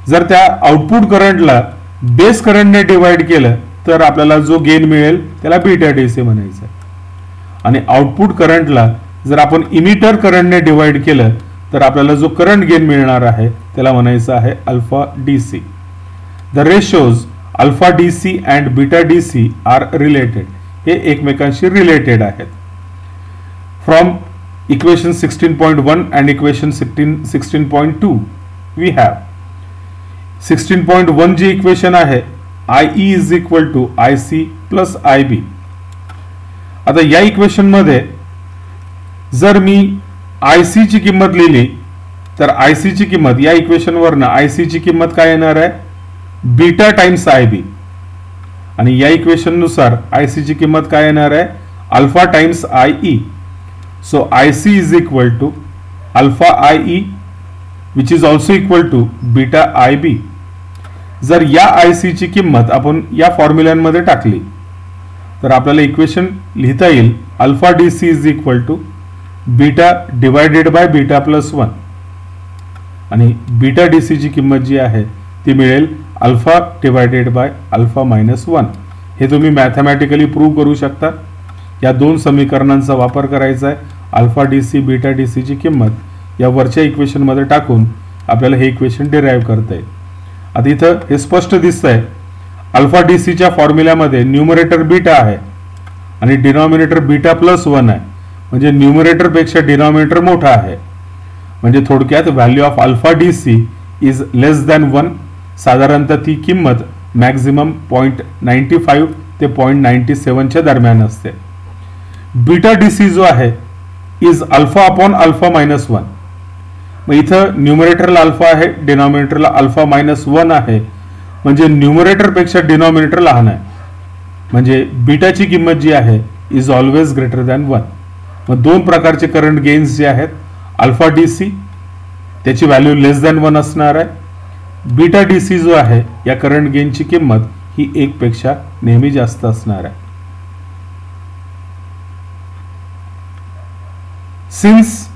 A: जर त्या आउटपुट करंटला बेस करंटने डिवाइड केलं तर आपल्याला जो गेन मिळेल त्याला बीटा डीसी म्हणायचं आणि आउटपुट करंटला जर आपण इमिटर करंटने डिवाइड केलं तर आपल्याला जो करंट गेन मिळणार आहे त्याला म्हणायचं आहे alpha DC. The ratios alpha DC and beta DC are related, हे एकमेकांशी रिलेटेड आहेत. From equation 16.1 and equation 16.2 we have 16.1 जी इक्वेशन आहे IE is equal to IC plus IB. आता या इक्वेशन मध्ये जर मी IC ची किंमत लिहिली तर IC ची किंमत या इक्वेशन वरनं IC ची किंमत काय येणार आहे, बीटा टाइम्स IB आणि या इक्वेशन नुसार IC ची किंमत काय येणार आहे, alpha times IE. So IC is equal to alpha IE which is also equal to beta IB. जर या IC ची किंमत आपण या फॉर्म्युल्यांमध्ये टाकली तर आपल्याला इक्वेशन लिहिता येईल alpha DC is equal to beta divided by beta plus 1 आणि बीटा DC ची किंमत जी आहे ती मिळेल alpha divided by alpha minus 1. हे तुम्ही मॅथमॅटिकली प्रूव्ह करू शकता. या दोन समीकरणांचा वापर करायचा आहे. अल्फा DC बीटा DC ची किंमत या वरच्या इक्वेशन मध्ये टाकून आपल्याला हे इक्वेशन डिराइव्ह करता येईल. आता इथं हे स्पष्ट दिसतंय अल्फा DC च्या फॉर्म्युल्यामध्ये न्यूमरेटर बीटा आहे आणि डिनॉमिनेटर बीटा प्लस 1 आहे, म्हणजे न्यूमरेटर पेक्षा डिनॉमिनेटर मोठा आहे. म्हणजे थोडक्यात value of alpha DC is less than 1. साधारणतः ती किंमत मॅक्झिमम 0.95 ते 0.97 च्या दरम्यान असते. बीटा DC जो आहे is alpha upon alpha minus 1. मग इथं न्यूमरेटरला अल्फा आहे, डिनॉमिनेटरला अल्फा मायनस 1 आहे, म्हणजे न्यूमरेटर पेक्षा डिनॉमिनेटर लहान आहे, म्हणजे बीटाची किंमत जी आहे इज ऑलवेज ग्रेटर दॅन 1. मग दोन प्रकारचे करंट गेन्स जे आहेत, अल्फा DC त्याची व्हॅल्यू लेस दॅन 1 असणार आहे, बीटा DC जो आहे या करंट गेनची किंमत ही 1 पेक्षा नेहमी जास्त असणार आहे. Since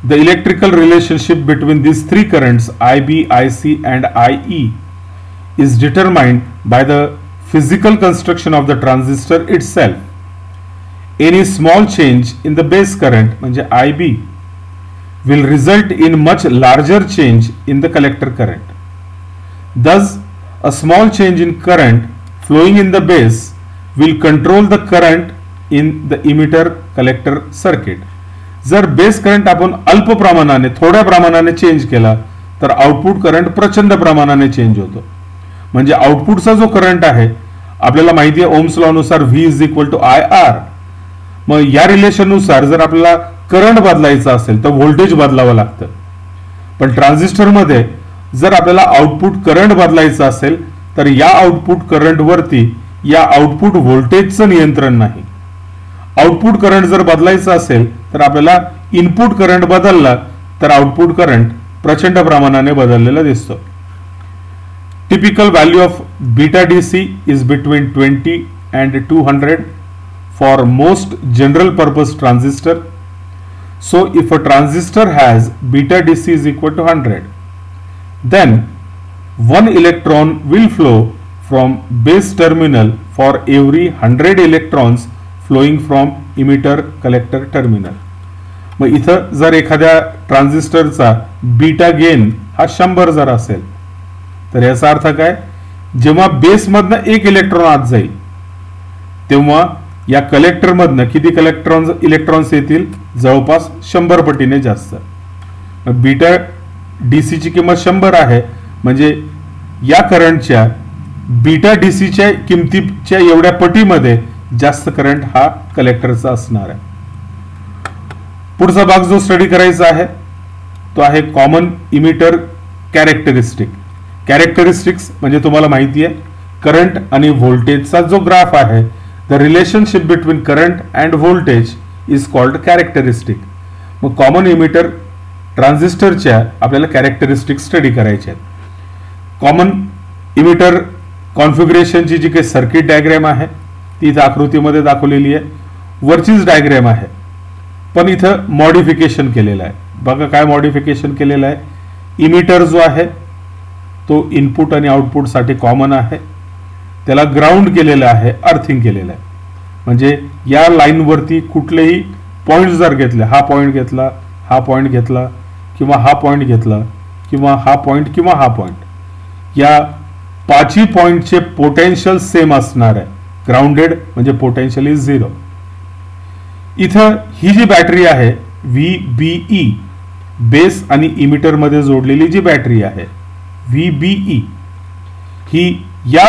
A: the electrical relationship between these three currents IB, IC and IE is determined by the physical construction of the transistor itself. Any small change in the base current म्हणजे IB will result in much larger change in the collector current. Thus, a small change in current flowing in the base will control the current in the emitter collector circuit. जर base current आपण अल्प प्रमाणाने थोड्या प्रमाणाने change केला तर output current प्रचंड प्रमाणाने चेंज होतो. म्हणजे आउटपुटचा जो करंट आहे आपल्याला माहिती आहे ओम्स लॉ नुसार V is equal to IR. मग या रिलेशन नुसार जर आपल्याला करंट बदलायचा असेल तर व्होल्टेज बदलावं लागतं. पण ट्रान्झिस्टर मध्ये जर आपल्याला आउटपुट करंट बदलायचं असेल तर या आउटपुट करंट वरती या आउटपुट व्होल्टेजचं नियंत्रण नाही. आउटपुट करंट जर बदलायचं असेल तर आपल्याला इनपुट करंट बदलला तर आउटपुट करंट प्रचंड प्रमाणाने बदललेला दिसतो. Typical value of beta DC is between 20 and 200 for most general purpose transistor. So if a transistor has beta DC is equal to 100 then 1 electron will flow from base terminal for every 100 electrons flowing from emitter collector terminal. मग इथं जर एखाद्या ट्रान्झिस्टरचा beta gain हा 100 जर असेल तर याचा अर्थ काय, जेव्हा बेस मधनं 1 इलेक्ट्रॉन आत जाईल तेव्हा या कलेक्टर मधनं किती इलेक्ट्रॉन्स येतील, जवळपास 100 पटीने जास्त. बीटा DC ची किंमत 100 आहे, म्हणजे या करंटच्या बीटा DC च्या किमतीच्या एवढ्या पटीमध्ये जास्त करंट हा कलेक्टरचा असणार आहे. पुढचा भाग जो स्टडी करायचा आहे तो आहे कॉमन इमिटर कॅरेक्टरिस्टिक. कॅरेक्टरिस्टिक्स म्हणजे तुम्हाला माहिती आहे करंट आणि व्होल्टेजचा जो ग्राफ आहे, the relationship between current and voltage is called characteristic. मग कॉमन इमिटर ट्रान्झिस्टरच्या आपल्याला कॅरेक्टरिस्टिक स्टडी करायचे आहेत. कॉमन इमिटर कॉन्फिगरेशनची जी काही सर्किट डायग्रॅम आहे ती इथं आकृतीमध्ये दाखवलेली आहे, वरचीच डायग्रॅम आहे, पण इथं मॉडिफिकेशन केलेलं आहे. बघा काय मॉडिफिकेशन केलेलं आहे. इमिटर जो आहे तो इनपुट आणि आउटपुटसाठी कॉमन आहे, त्याला ग्राउंड केलेलं आहे, अर्थिंग केलेलं आहे. म्हणजे या लाईनवरती कुठलेही पॉईंट जर घेतले, हा पॉईंट घेतला, हा पॉईंट घेतला, किंवा हा पॉईंट घेतला, किंवा हा पॉईंट किंवा हा पॉईंट, या पाचही पॉईंटचे पोटेन्शियल सेम असणार आहे. ग्राउंडेड म्हणजे पोटेन्शियल इज 0. इथं ही जी बॅटरी आहे VBE, बेस आणि इमिटर मध्ये जोडलेली जी बॅटरी आहे VBE, ही या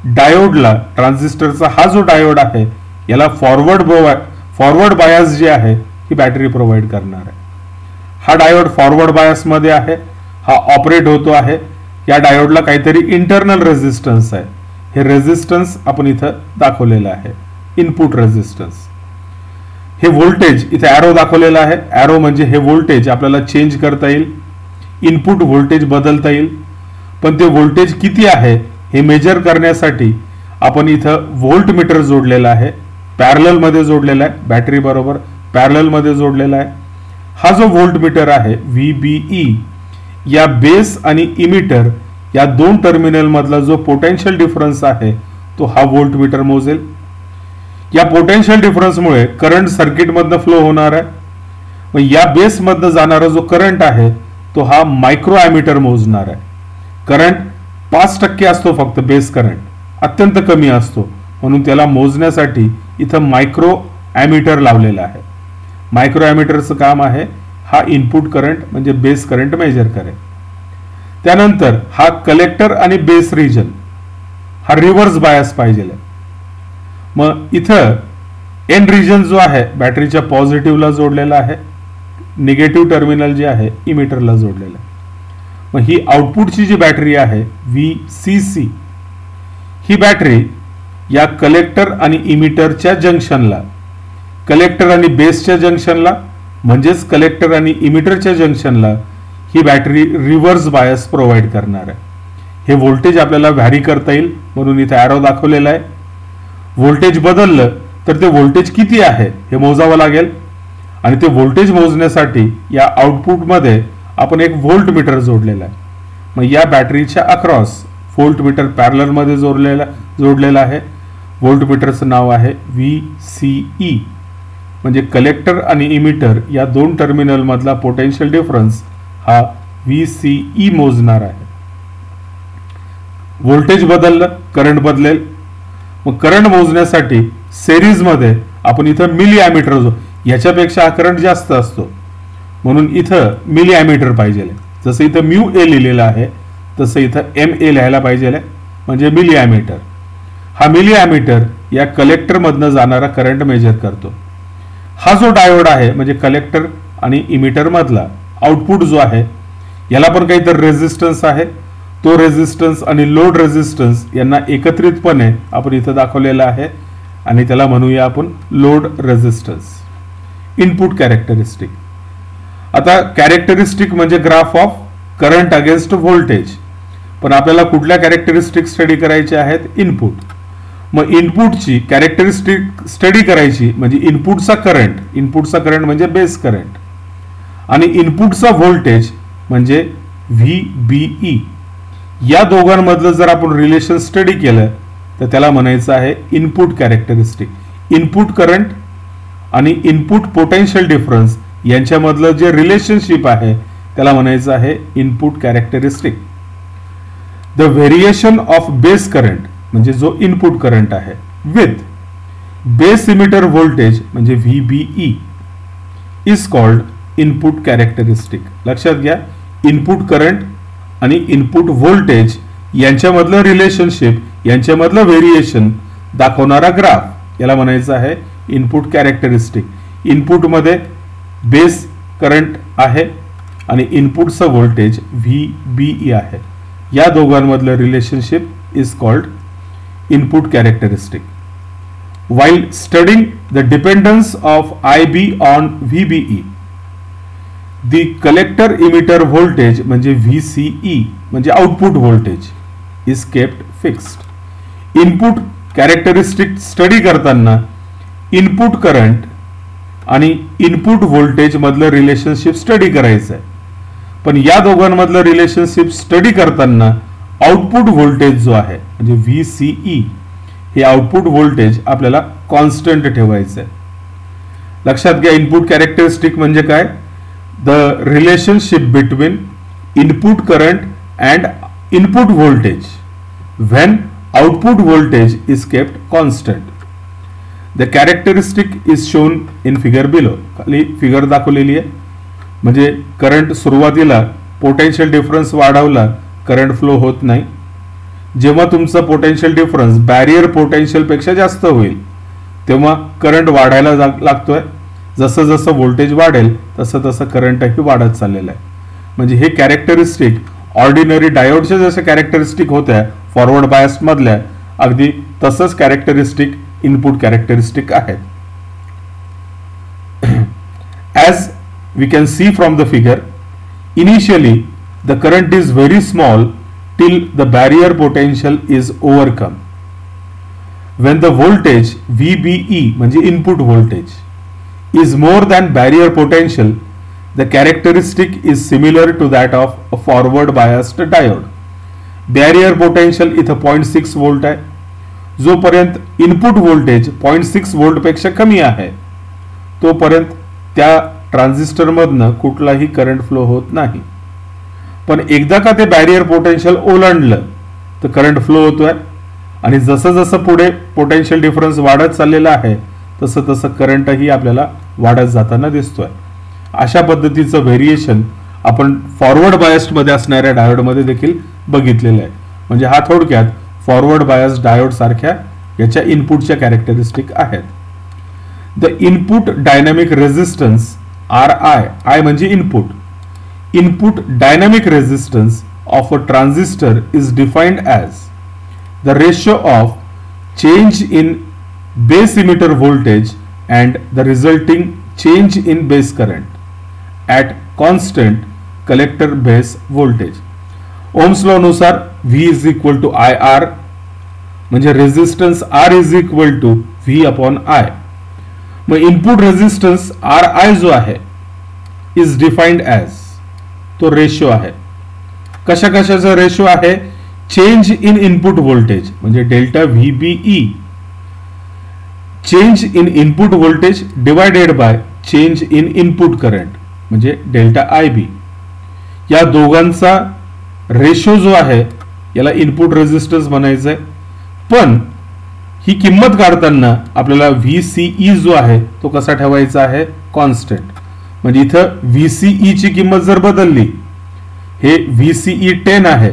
A: डायोडला, ट्रान्झिस्टरचा हा जो डायोड आहे याला फॉरवर्ड बायस जे आहे ही बॅटरी प्रोव्हाइड करणार आहे. हा डायोड फॉरवर्ड बायस मध्ये आहे, हा ऑपरेट होतो आहे. या डायोडला काहीतरी इंटरनल रेझिस्टन्स आहे, हे रेझिस्टन्स आपण इथं दाखवलेलं आहे, इनपुट रेझिस्टन्स. हे व्होल्टेज इथे ॲरो दाखवलेला आहे, ॲरो म्हणजे हे व्होल्टेज आपल्याला चेंज करता येईल, इनपुट व्होल्टेज बदलता येईल. पण ते व्होल्टेज किती आहे हे मेजर करण्यासाठी आपण इथं व्होल्ट मीटर जोडलेला आहे, पॅरलल मध्ये जोडलेला आहे, बॅटरी बरोबर पॅरलल मध्ये जोडलेला आहे. हा जो व्होल्ट मीटर आहे VBE, या बेस आणि इमिटर या दोन टर्मिनल मधला जो पोटेन्शियल डिफरन्स आहे तो हा व्होल्ट मीटर मोजेल. या पोटेन्शियल डिफरन्समुळे करंट सर्किट मधनं फ्लो होणार आहे. मग या बेस मधनं जाणारा जो करंट आहे तो हा मायक्रो ॲमीटर मोजणार आहे. करंट 5% असतो फक्त, बेस करंट अत्यंत कमी असतो, म्हणून त्याला मोजण्यासाठी इथं मायक्रो ॲमीटर लावलेला आहे. मायक्रो ॲमीटरचं काम आहे हा इनपुट करंट म्हणजे बेस करंट मेजर करेल. त्यानंतर हा कलेक्टर आणि बेस रिजन हा रिव्हर्स बायस पाहिजे. मग इथं एन रिजन जो आहे बॅटरीच्या पॉझिटिव्हला जोडलेला आहे, निगेटिव्ह टर्मिनल जे आहे इमिटरला जोडलेलं आहे. मग ही आउटपुटची जी बॅटरी आहे VCC, ही बॅटरी या कलेक्टर आणि इमिटरच्या जंक्शनला, कलेक्टर आणि बेसच्या जंक्शनला म्हणजेच कलेक्टर आणि इमिटरच्या जंक्शनला ही बॅटरी रिव्हर्स बायस प्रोव्हाइड करणार आहे. हे व्होल्टेज आपल्याला व्हॅरी करता येईल म्हणून इथे ॲरो दाखवलेला आहे. व्होल्टेज बदललं तर ते व्होल्टेज किती आहे हे मोजावं लागेल, आणि ते व्होल्टेज मोजण्यासाठी या आउटपुटमध्ये आपण एक व्होल्ट मीटर जोडलेला आहे. मग या बॅटरीच्या अक्रॉस व्होल्ट मीटर पॅरलल मध्ये जोडलेला आहे. व्होल्ट मीटरचं नाव आहे VCE, म्हणजे कलेक्टर आणि इमिटर या दोन टर्मिनल मधला पोटेन्शियल डिफरन्स हा VCE मोजणार आहे. व्होल्टेज बदललं करंट बदलेल. मग करंट मोजण्यासाठी सिरीज मध्ये आपण इथं मिली ॲमीटर, याच्यापेक्षा हा करंट जास्त असतो म्हणून इथं मिली ॲमीटर पाहिजे. जसं इथं μA लिहिलेलं आहे तसं इथं MA लिहायला पाहिजे, म्हणजे मिली ॲमीटर. हा मिली ॲमीटर या कलेक्टर मधनं जाणारा करंट मेजर करतो. हा जो डायोड आहे म्हणजे कलेक्टर आणि इमिटर मधला आउटपुट जो आहे याला पण काहीतरी रेझिस्टन्स आहे. तो रेझिस्टन्स आणि लोड रेझिस्टन्स यांना एकत्रितपणे आपण इथं दाखवलेला आहे आणि त्याला म्हणूया आपण लोड रेझिस्टन्स. Input characteristic. आता कॅरेक्टरिस्टिक म्हणजे graph of current against voltage, पण आपल्याला कुठल्या कॅरेक्टरिस्टिक स्टडी करायच्या आहेत? इनपुट. मग इनपुटची कॅरेक्टरिस्टिक स्टडी करायची म्हणजे इनपुटचा करंट म्हणजे बेस करंट आणि इनपुटचा व्होल्टेज म्हणजे VBE. या दोघांमधलं जर आपण रिलेशन स्टडी केलं तर त्याला म्हणायचं आहे इनपुट कॅरेक्टरिस्टिक. इनपुट करंट आणि इनपुट पोटेन्शियल डिफरन्स यांच्यामधलं जे रिलेशनशिप आहे त्याला म्हणायचं आहे input characteristic. The variation of base current म्हणजे जो इनपुट करंट आहे विथ बेस इमिटर व्होल्टेज म्हणजे VBE is called input characteristic. लक्षात घ्या, इनपुट करंट आणि इनपुट व्होल्टेज यांच्यामधलं रिलेशनशिप, यांच्यामधलं व्हेरिएशन दाखवणारा ग्राफ याला म्हणायचं आहे इनपुट कॅरेक्टरिस्टिक. इनपुटमध्ये बेस करंट आहे आणि इनपुटचं व्होल्टेज VBE आहे. या दोघांमधलं relationship is called input characteristic. While studying the dependence of IB on VBE, the collector emitter voltage म्हणजे VCE म्हणजे output voltage is kept fixed. Input characteristic study करताना input current आणि input voltage मधलं relationship study करायचं आहे. पण या दोघांमधलं relationship study करताना आउटपुट व्होल्टेज जो आहे म्हणजे VCE हे आउटपुट व्होल्टेज आपल्याला कॉन्स्टंट ठेवायचं आहे. लक्षात घ्या, इनपुट कॅरेक्टरिस्टिक म्हणजे काय? The relationship between input current and input voltage when output voltage is kept constant. The characteristic is shown in figure below. खाली फिगर दाखवलेली आहे. म्हणजे करंट सुरुवातीला पोटेन्शियल डिफरन्स वाढवला करंट फ्लो होत नाही. जेव्हा तुमचा पोटेन्शियल डिफरन्स बॅरियर पोटेन्शियल पेक्षा जास्त होईल तेव्हा करंट वाढायला लागतोय. जसं जसं व्होल्टेज वाढेल तसं तसं करंटही वाढत चाललेलं आहे. म्हणजे हे कॅरेक्टरिस्टिक ऑर्डिनरी डायोडच्या जशा कॅरेक्टरिस्टिक होत्या फॉरवर्ड बायस मधल्या अगदी तसंच कॅरेक्टरिस्टिक इनपुट कॅरेक्टरिस्टिक आहेत. As we can see from the figure, initially the current is very small till the barrier potential is overcome. When the voltage VBE म्हणजे input voltage is more than barrier potential, the characteristic is similar to that of a forward biased diode. Barrier potential इथं 0.6 volt आहे. जोपर्यंत input voltage 0.6 volt पेक्षा कमी आहे तोपर्यंत त्या transistor मधनं कुठलाही करंट फ्लो होत नाही. पण एकदा का ते बॅरियर पोटेन्शियल ओलांडलं तर करंट फ्लो होतोय आणि जसं जसं पुढे पोटेन्शियल डिफरन्स वाढत चाललेला आहे तसं तसं करंटही आपल्याला वाढत जाताना दिसतोय. अशा पद्धतीचं व्हेरिएशन आपण फॉरवर्ड बायस्ड मध्ये असणाऱ्या डायोड मध्ये देखील बघितलेलं आहे. म्हणजे हा थोडक्यात फॉरवर्ड बायस्ड डायोड सारख्या याच्या इनपुटच्या कॅरेक्टरिस्टिक आहेत. The input dynamic resistance RI, I म्हणजे input. Input dynamic resistance of a transistor is defined as the ratio of change in base emitter voltage and the resulting change in base current at constant collector base voltage. Ohm's law नुसार V is equal to IR म्हणजे resistance R is equal to V upon I. मग input resistance RI जो आहे is defined as तो ratio आहे. कशा कशाचा ratio आहे? चेंज इन इनपुट व्होल्टेज म्हणजे delta VBE, change in input voltage divided by change in input current म्हणजे डेल्टा IB. या दोघांचा रेशो जो आहे याला इनपुट रेझिस्टन्स म्हणायचं आहे. पण ही किंमत काढताना आपल्याला VCE जो आहे तो कसा ठेवायचा आहे? कॉन्स्टंट. म्हणजे इथं VCE ची किंमत जर बदलली, हे VCE 10 आहे,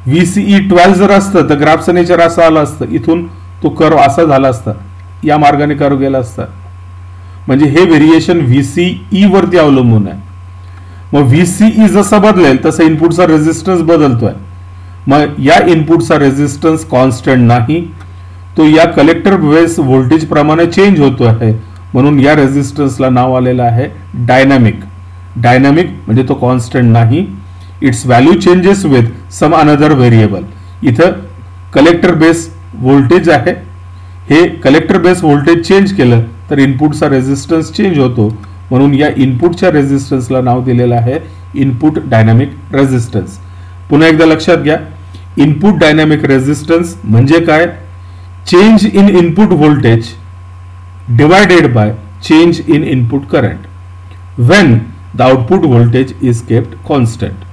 A: VCE 12 जर असतं तर ग्राफचं नेचर असं आलं असतं. इथून तो कर्व असा झाला असता, या मार्गाने कर्व गेला असता. म्हणजे हे व्हेरिएशन VCE वरती अवलंबून आहे. मग VCE जसं बदलेल तसं इनपुटचा रेझिस्टन्स बदलतोय. मग या इनपुटचा रेझिस्टन्स कॉन्स्टंट नाही, तो या कलेक्टर बेस व्होल्टेज प्रमाणे चेंज होतो आहे. म्हणून या रेझिस्टन्सला नाव आलेलं आहे डायनॅमिक. डायनॅमिक म्हणजे तो कॉन्स्टंट नाही, its value changes with some another variable. इथं कलेक्टर बेस व्होल्टेज आहे, हे कलेक्टर बेस व्होल्टेज चेंज केलं तर इनपुटचा रेझिस्टन्स चेंज होतो. म्हणून या इनपुटच्या रेझिस्टन्सला नाव दिलेलं आहे इनपुट डायनॅमिक रेझिस्टन्स. पुन्हा एकदा लक्षात घ्या, इनपुट डायनॅमिक रेझिस्टन्स म्हणजे काय? Change in input voltage divided by change in input current when the output voltage is kept constant.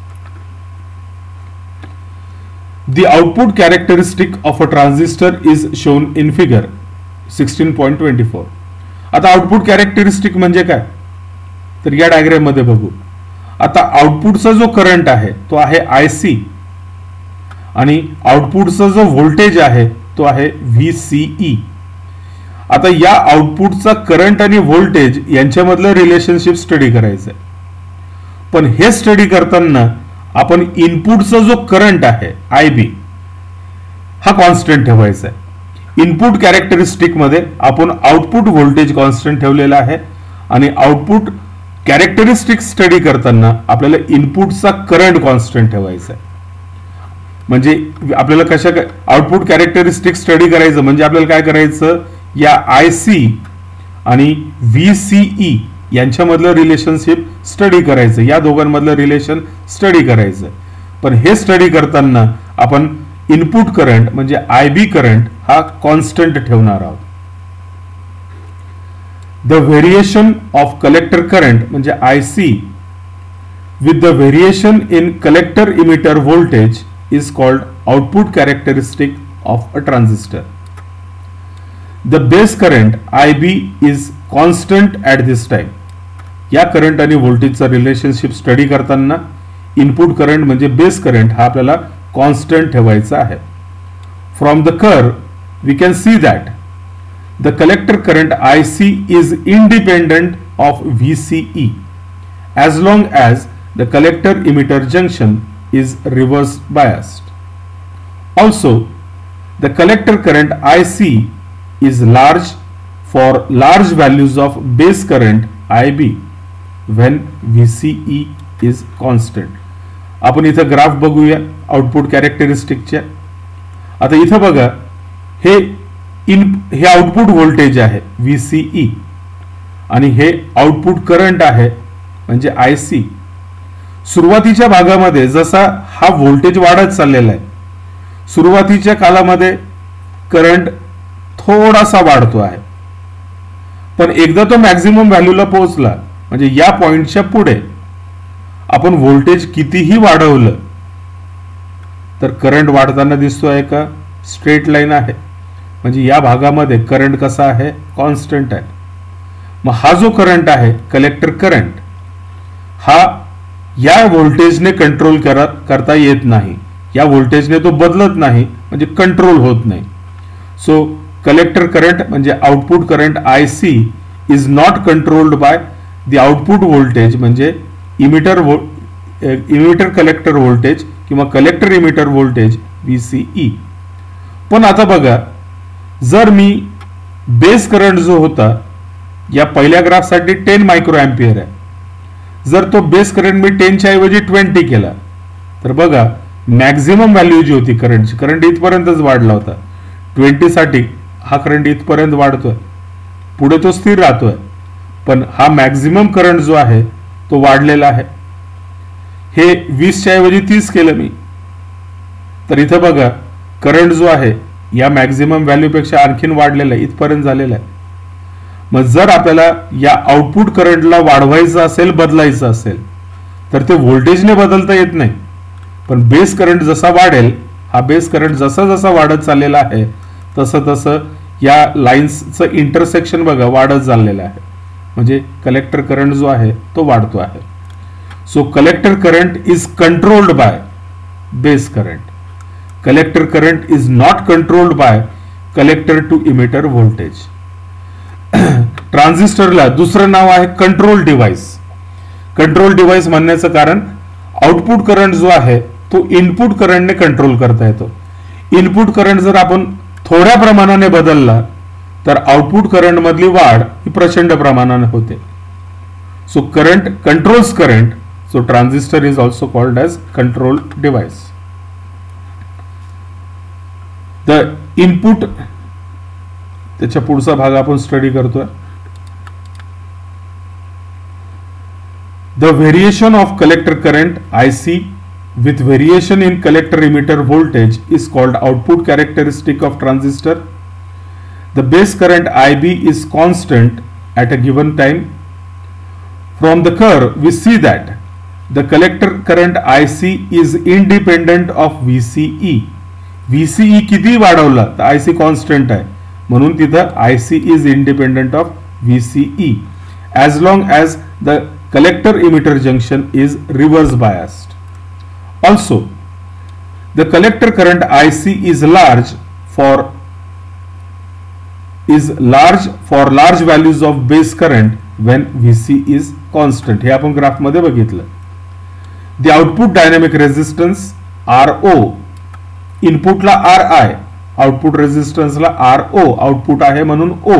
A: The output characteristic of a transistor is shown in figure 16.24. आता output characteristic म्हणजे काय तर या diagram मध्ये बघू. आता आउटपुटचा जो करंट आहे तो आहे IC आणि आउटपुटचा जो व्होल्टेज आहे तो आहे VCE. आता या आउटपुटचा करंट आणि व्होल्टेज यांच्यामधलं रिलेशनशिप स्टडी करायचं आहे. पण हे स्टडी करताना आपण इनपुटचा जो करंट आहे IB हा कॉन्स्टंट ठेवायचा आहे. इनपुट कॅरेक्टरिस्टिक मध्ये आपण आउटपुट व्होल्टेज कॉन्स्टंट ठेवलेला आहे आणि आउटपुट कॅरेक्टरिस्टिक स्टडी करताना आपल्याला इनपुटचा करंट कॉन्स्टंट ठेवायचा आहे. म्हणजे आपल्याला कशा आउटपुट कॅरेक्टरिस्टिक स्टडी करायचं म्हणजे आपल्याला काय करायचं, या IC आणि VCE यांच्यामधलं रिलेशनशिप स्टडी करायचं, या दोघांमधलं रिलेशन स्टडी करायचं. पण हे स्टडी करताना आपण इनपुट करंट म्हणजे IB करंट हा कॉन्स्टंट ठेवणार आहोत. The variation of collector current म्हणजे IC with the variation in collector emitter voltage is called output characteristic of a transistor. The base current IB is constant at this time. या current आणि व्होल्टेजचा relationship study करताना input current म्हणजे base current हा आपल्याला constant ठेवायचा आहे. From the curve we can see that the collector current IC is independent of VCE as long as the collector emitter junction is reverse biased. Also, the collector current IC is large for large values of base current IB when VCE is constant. आपण इथं graph बघूया output कॅरेक्टरिस्टिकच्या. आता इथं बघा हे output voltage आहे VCE आणि हे आउटपुट करंट आहे म्हणजे IC. सुरुवातीच्या भागामध्ये जसा हा व्होल्टेज वाढत चाललेला आहे, सुरुवातीच्या कालामध्ये करंट थोडासा वाढतो आहे, पण एकदा तो मॅक्झिमम व्हॅल्यूला पोहोचला म्हणजे या पॉइंटच्या पुढे आपण व्होल्टेज कितीही वाढवलं तर करंट वाढताना दिसतो आहे का, स्ट्रेट लाईन आहे. म्हणजे या भागामध्ये करंट कसा आहे, कॉन्स्टंट आहे. मग हा जो करंट आहे कलेक्टर करंट हा या व्होल्टेजने कंट्रोल करता येत नाही, या व्होल्टेजने तो बदलत नाही म्हणजे कंट्रोल होत नाही. सो कलेक्टर करंट म्हणजे output current IC is not controlled by the output voltage म्हणजे इमिटर कलेक्टर व्होल्टेज किंवा कलेक्टर इमिटर व्होल्टेज VCE. पण आता बघा जर मी बेस करंट जो होता या पहिल्या ग्राफसाठी 10 मायक्रो एम्पियर आहे, जर तो बेस करंट मी 10 च्या ऐवजी 20 केला तर बघा मॅक्झिमम व्हॅल्यू जी होती करंटची, करंट इथपर्यंतच वाढला होता. 20 साठी हा करंट इथपर्यंत वाढतोय, पुढे तो स्थिर राहतोय, पण हा मॅक्झिमम करंट जो आहे तो वाढलेला आहे. हे 20 च्या ऐवजी 30 केलं मी तर इथं बघा करंट जो आहे या मॅक्झिमम व्हॅल्यूपेक्षा आणखीन वाढलेला आहे, इथपर्यंत झालेला आहे. मग जर आपल्याला या आउटपुट करंटला वाढवायचं असेल, बदलायचं असेल तर ते व्होल्टेजने बदलता येत नाही, पण बेस करंट जसा वाढेल, हा बेस करंट जसा जसा वाढत चाललेला आहे तसं तसं या लाईन्सचं इंटरसेक्शन बघा वाढत चाललेलं आहे, म्हणजे कलेक्टर करंट जो आहे तो वाढतो आहे. So collector current is controlled by base current. Collector current is not controlled by collector to emitter voltage. ट्रान्झिस्टरला दुसरं नाव आहे कंट्रोल डिव्हाइस. कंट्रोल डिव्हाइस म्हणण्याचं कारण आउटपुट करंट जो आहे तो इनपुट करंटने कंट्रोल करता येतो. इनपुट करंट जर आपण थोड्या प्रमाणाने बदलला तर आउटपुट करंट मधली वाढ ही प्रचंड प्रमाणाने होते. So current controls current, so transistor is also called as control device. The input त्याच्या पुढचा भाग आपण स्टडी करतोय. The variation of collector current IC with variation in collector emitter voltage is called output characteristic of transistor. The base current IB is constant at a given time. From the curve we see that the collector current IC is independent of VCE. VCE किती वाढवला तर IC constant आहे म्हणून तिथं IC is independent of VCE as long as the collector emitter junction is reverse biased. Also, the collector current IC is large for large values of base current when VC is constant. हे आपण graph मध्ये बघितलं. The output dynamic resistance RO, इनपुटला RI, output रेजिस्टन्सला RO, output आहे म्हणून O.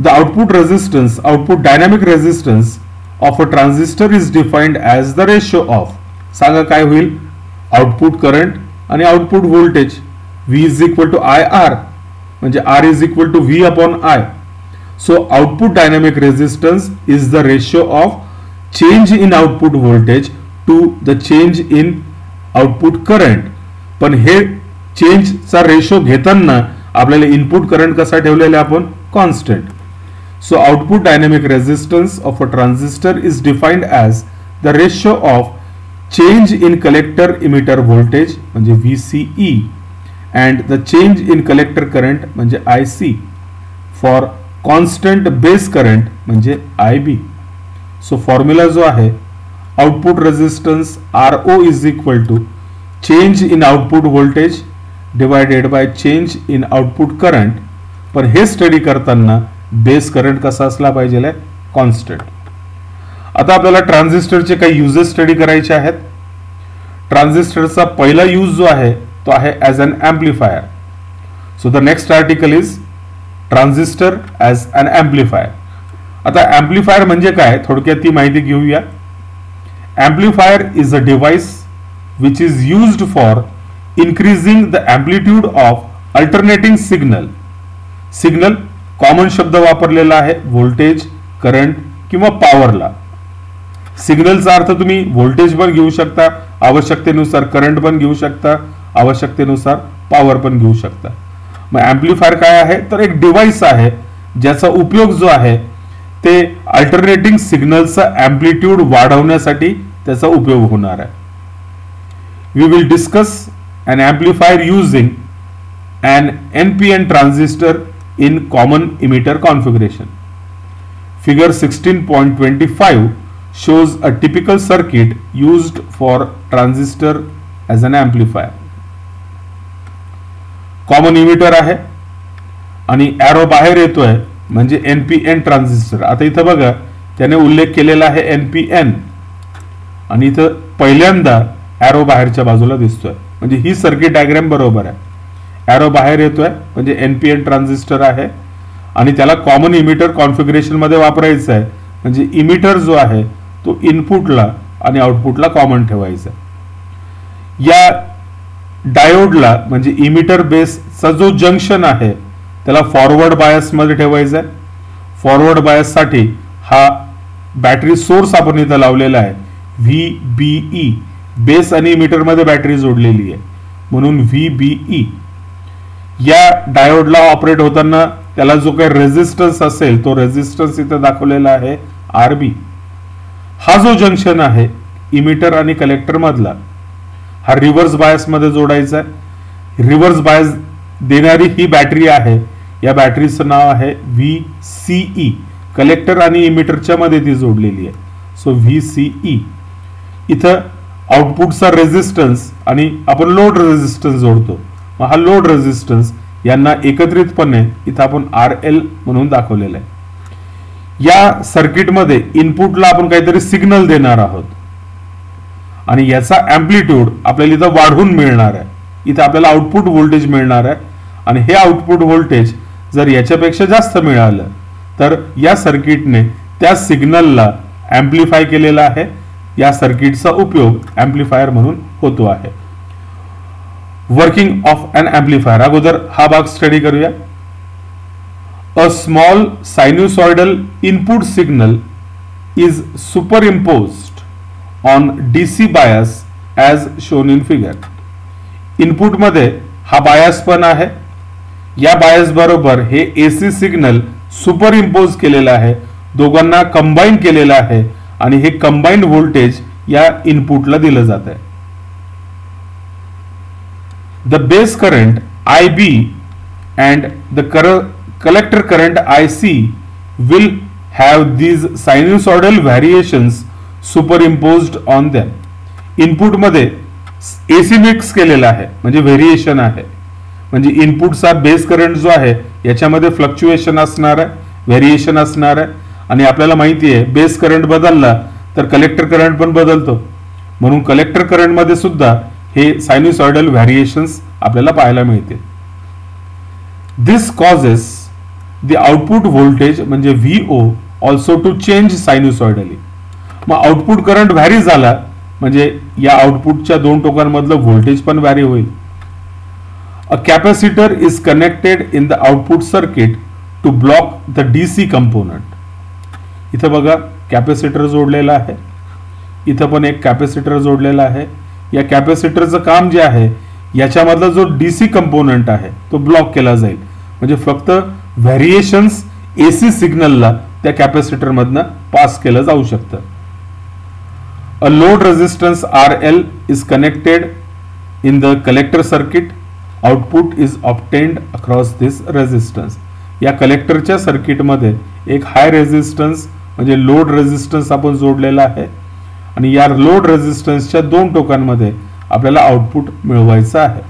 A: The output resistance, output dynamic resistance of a transistor is defined as the ratio of, सांगा काय होईल, आउटपुट करंट आणि output voltage V is equal to I R, म्हणजे R is equal to V upon I. So output dynamic resistance is the ratio of change in output voltage to the change in output current. पण हे चेंजचा ratio घेताना आपल्याला input current कसा ठेवलेला आपण constant. So output dynamic resistance of a transistor is defined as the ratio of change in collector emitter voltage म्हणजे VCE and the change in collector current म्हणजे IC for constant base current म्हणजे IB. So formula जो आहे output resistance RO is equal to change in output voltage divided by change in output current. पण हे study करताना base current कसा असला पाहिजे कॉन्स्टंट. आता आपल्याला ट्रान्झिस्टरचे काही युजेस स्टडी करायचे आहेत. ट्रान्झिस्टरचा पहिला यूज जो आहे तो आहे as an amplifier. So the next article is transistor as an amplifier. आता ॲम्प्लिफायर म्हणजे काय थोडक्यात ती माहिती घेऊया. Amplifier is a device which is used for increasing the amplitude of alternating signal. Signal common शब्द वापरलेला आहे व्होल्टेज, करंट किंवा पॉवरला. सिग्नलचा अर्थ तुम्ही व्होल्टेज पण घेऊ शकता, आवश्यकतेनुसार करंट पण घेऊ शकता, आवश्यकतेनुसार पॉवर पण घेऊ शकता. मग ॲम्प्लिफायर काय आहे तर एक डिव्हाइस आहे ज्याचा उपयोग जो आहे ते अल्टरनेटिंग सिग्नलचा ॲम्प्लिट्यूड वाढवण्यासाठी त्याचा उपयोग होणार आहे. We will discuss an amplifier using an NPN transistor in common emitter configuration. Figure 16.25 shows a typical circuit used for transistor as an amplifier. Common emitter आहे आणि arrow बाहेर येतोय म्हणजे NPN ट्रान्झिस्टर. आता इथं बघा त्याने उल्लेख केलेला आहे NPN आणि इथं पहिल्यांदा arrow बाहेरच्या बाजूला दिसतोय म्हणजे ही सर्किट डायग्राम बरोबर आहे. एरो बाहेर येतोय म्हणजे NPN ट्रान्झिस्टर आहे आणि त्याला कॉमन इमिटर कॉन्फिगरेशन मध्ये वापरायचं आहे. म्हणजे इमिटर जो आहे तो इनपुटला आणि आउटपुटला कॉमन ठेवायचा. या डायोडला म्हणजे इमिटर बेसचा जो जंक्शन आहे त्याला फॉरवर्ड बायस मध्ये ठेवायचा आहे. फॉरवर्ड बायस साठी हा बॅटरी सोर्स आपण इथं लावलेला आहे VBE. बेस आणि इमिटर मध्ये बॅटरी जोडलेली आहे म्हणून VBE. या डायोडला ऑपरेट होताना त्याला जो काही रेझिस्टन्स असेल तो रेझिस्टन्स इथं दाखवलेला आहे RB. हा जो जंक्शन आहे इमिटर आणि कलेक्टर मधला हा रिव्हर्स बायस मध्ये जोडायचा आहे. रिव्हर्स बायस देणारी ही बॅटरी आहे. या बॅटरीचं नाव आहे VCE. कलेक्टर आणि इमिटरच्या मध्ये ती जोडलेली आहे. So VCE. इथं आउटपुटचा रेझिस्टन्स आणि आपण लोड रेझिस्टन्स जोडतो. मग हा लोड रेझिस्टन्स यांना एकत्रितपणे इथं आपण RL म्हणून दाखवलेला आहे. या सर्किटमध्ये इनपुटला आपण काहीतरी सिग्नल देणार आहोत आणि याचा ॲम्प्लिट्यूड आपल्याला इथं वाढवून मिळणार आहे. इथं आपल्याला आउटपुट व्होल्टेज मिळणार आहे आणि हे आउटपुट व्होल्टेज जर याच्यापेक्षा जास्त मिळालं तर या सर्किटने त्या सिग्नलला ॲम्प्लिफाय केलेला आहे. या सर्किटचा उपयोग ॲम्प्लिफायर म्हणून होतो आहे. वर्किंग ऑफ अन ॲम्प्लिफायर अगोदर हा भाग स्टडी करूया. A small sinusoidal input signal is superimposed on DC bias as shown in figure. Input मध्ये हा बायस पण आहे. या बायस बरोबर हे AC सिग्नल सुपरइम्पोज केलेला आहे, दोघांना कंबाईन केलेला आहे आणि हे कंबाइंड व्होल्टेज या इनपुटला दिलं जात आहे. The base current IB and the collector current IC will have these sinusoidal variations superimposed on them. Input मध्ये AC मिक्स केलेला आहे म्हणजे व्हेरिएशन आहे. म्हणजे इनपुटचा बेस करंट जो आहे याच्यामध्ये फ्लक्च्युएशन असणार आहे, व्हेरिएशन असणार आहे आणि आपल्याला माहिती आहे बेस करंट बदलला तर कलेक्टर करंट पण बदलतो म्हणून कलेक्टर करंट मध्ये सुद्धा हे सायन्युसॉइडल व्हॅरिएशन्स आपल्याला पाहायला मिळते. दिस कॉजेस द आउटपुट व्होल्टेज म्हणजे VO ऑल्सो टू चेंज सायन्युसॉइडली. मग आउटपुट करंट व्हॅरी झाला म्हणजे या आउटपुटच्या दोन टोकांमधलं व्होल्टेज पण व्हॅरी होईल. A capacitor is connected in the output circuit to block the DC component. इथं बघा कॅपॅसिटर जोडलेला आहे, इथं पण एक कॅपॅसिटर जोडलेला आहे. या कॅपॅसिटरचं काम जे आहे याच्यामधला जो डीसी कंपोनंट आहे तो ब्लॉक केला जाईल. म्हणजे फक्त व्हेरिएशन्स एसी सिग्नलला त्या कॅपॅसिटर मधनं पास केलं जाऊ शकतं. A load resistance RL is connected in the collector circuit. Output is obtained across this resistance. या कलेक्टरच्या सर्किटमध्ये एक हाय रेजिस्टन्स म्हणजे लोड रेजिस्टन्स आपण जोडलेला आहे आणि या लोड रेजिस्टन्सच्या दोन टोकांमध्ये आपल्याला आउटपुट मिळवायचं आहे.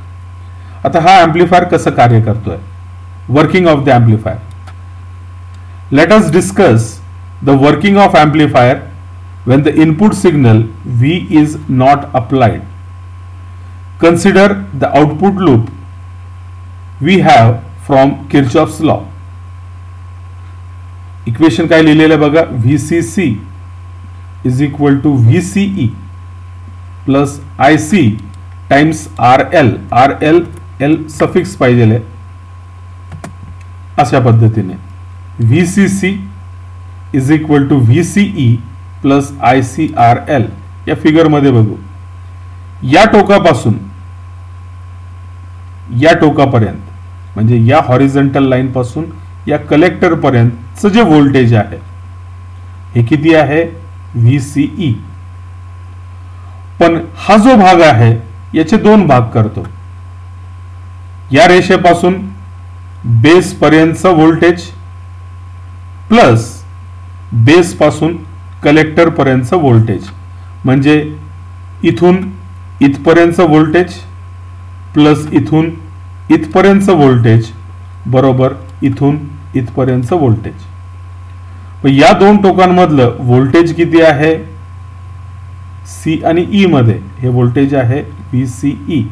A: आता हा एम्प्लिफायर कसं कार्य करतोय, working of the amplifier. Let us discuss the working of amplifier when the input signal V is not applied. Consider the output loop we have from Kirchhoff's law. Equation काय लिहिलेलं बघा, VCC is equal to VCE plus IC times RL. RL L suffix पाहिजे अशा पद्धतीने. VCC is equal to VCE plus ICRL. या figure मध्ये बघू, या टोकापासून या टोकापर्यंत म्हणजे या हॉरिझॉन्टल लाईन पासून या कलेक्टर पर्यंतचं जे व्होल्टेज आहे हे किती आहे, VCE. पण हा जो भाग आहे याचे दोन भाग करतो. या रेषेपासून बेस पर्यंतचं व्होल्टेज प्लस बेस पासून कलेक्टर पर्यंतचं व्होल्टेज म्हणजे इथून इथपर्यंतचं व्होल्टेज प्लस इथून इथपर्यंतचं व्होल्टेज बरोबर इथून इथपर्यंतचं व्होल्टेज. या दोन टोकांमधलं व्होल्टेज किती आहे, C आणि E मध्ये हे व्होल्टेज आहे VCE.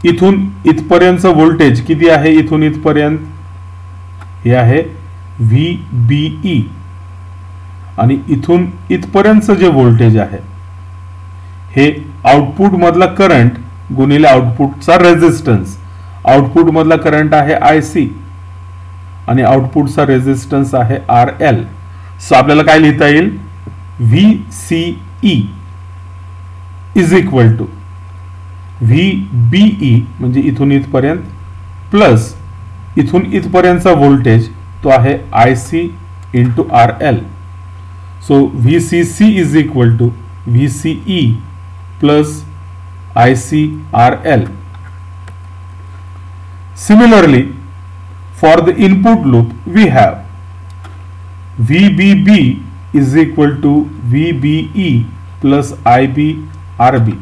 A: इथून इथपर्यंतचं व्होल्टेज किती आहे, इथून इथपर्यंत हे आहे VBE. आणि इथून इथपर्यंतचं जे व्होल्टेज आहे हे आउटपुट मधला करंट गुणिले आउटपुटचा रेजिस्टन्स. आउटपुट मधला करंट आहे IC आणि आउटपुटचा रेजिस्टन्स आहे RL. सो आपल्याला काय लिहिता येईल, VCE is equal to VBE म्हणजे इथून इथपर्यंत प्लस इथून इथपर्यंतचा व्होल्टेज तो आहे IC into RL. So VCC is equal to VCE plus ICRL. Similarly, for the input loop we have VBB is equal to VBE plus IBRB.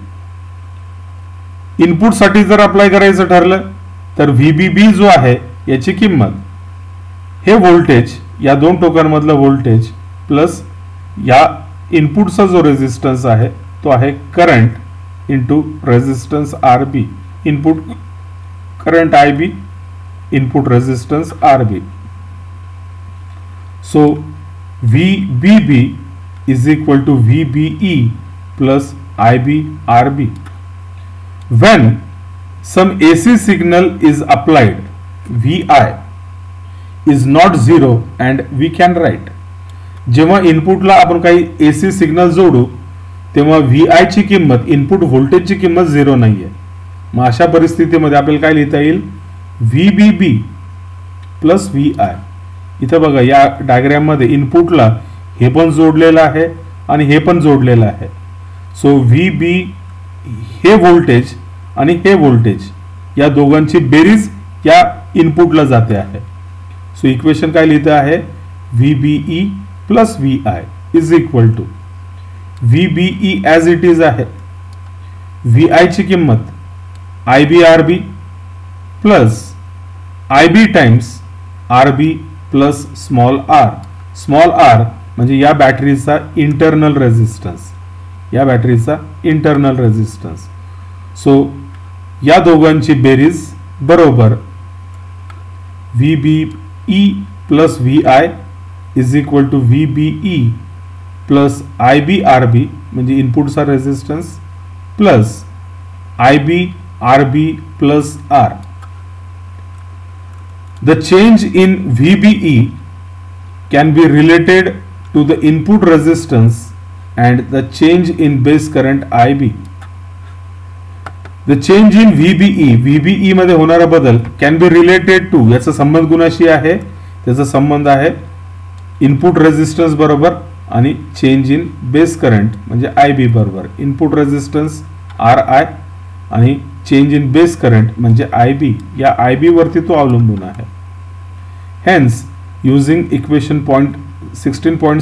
A: Input साठी जर apply करायचं ठरलं तर VBB जो आहे याची किंमत हे व्होल्टेज या दोन टोकांमधलं व्होल्टेज प्लस या इनपुटचा जो रेजिस्टन्स आहे तो आहे current into resistance RB. Input current IB, input resistance RB. So VBB is equal to VBE plus IBRB. When some AC signal is applied, VI is not zero and we can write. जेव्हा इनपुटला आपण काही AC signal जोडू तेव्हा VI ची किंमत, input व्होल्टेजची किंमत 0 नाहीये. मग अशा परिस्थितीमध्ये आपल्याला काय लिहिता येईल, VBB प्लस VI. इथं बघा या डायग्राम मध्ये इनपुटला हे पण जोडलेलं आहे आणि हे पण जोडलेलं आहे. सो VB हे व्होल्टेज आणि हे व्होल्टेज या दोघांची बेरीज या इनपुटला जाते आहे. सो इक्वेशन काय लिहितं आहे, VBE plus VI is equal to VBE as it is आहे, VI ची किंमत IBRB plus IB times RB plus small r. Small r म्हणजे या बॅटरीचा इंटरनल रेजिस्टन्स, या बॅटरीचा इंटरनल रेजिस्टन्स. सो या दोघांची बेरीज बरोबर VBE plus VI is equal to VBE plus I B R B म्हणजे इनपुटचा resistance plus I B R B plus R. The change in VBE can be related to the input resistance and the change in base current IB. The change in VBE मध्ये होणारा बदल can be related to, याचा संबंध गुणाशी आहे, त्याचा संबंध आहे input resistance बरोबर आणि चेंज इन बेस करंट म्हणजे IB बरोबर. इनपुट रेझिस्टन्स RI आणि चेंज इन बेस करंट म्हणजे IB, या IB वरती तो अवलंबून आहे. Hence, using equation 16.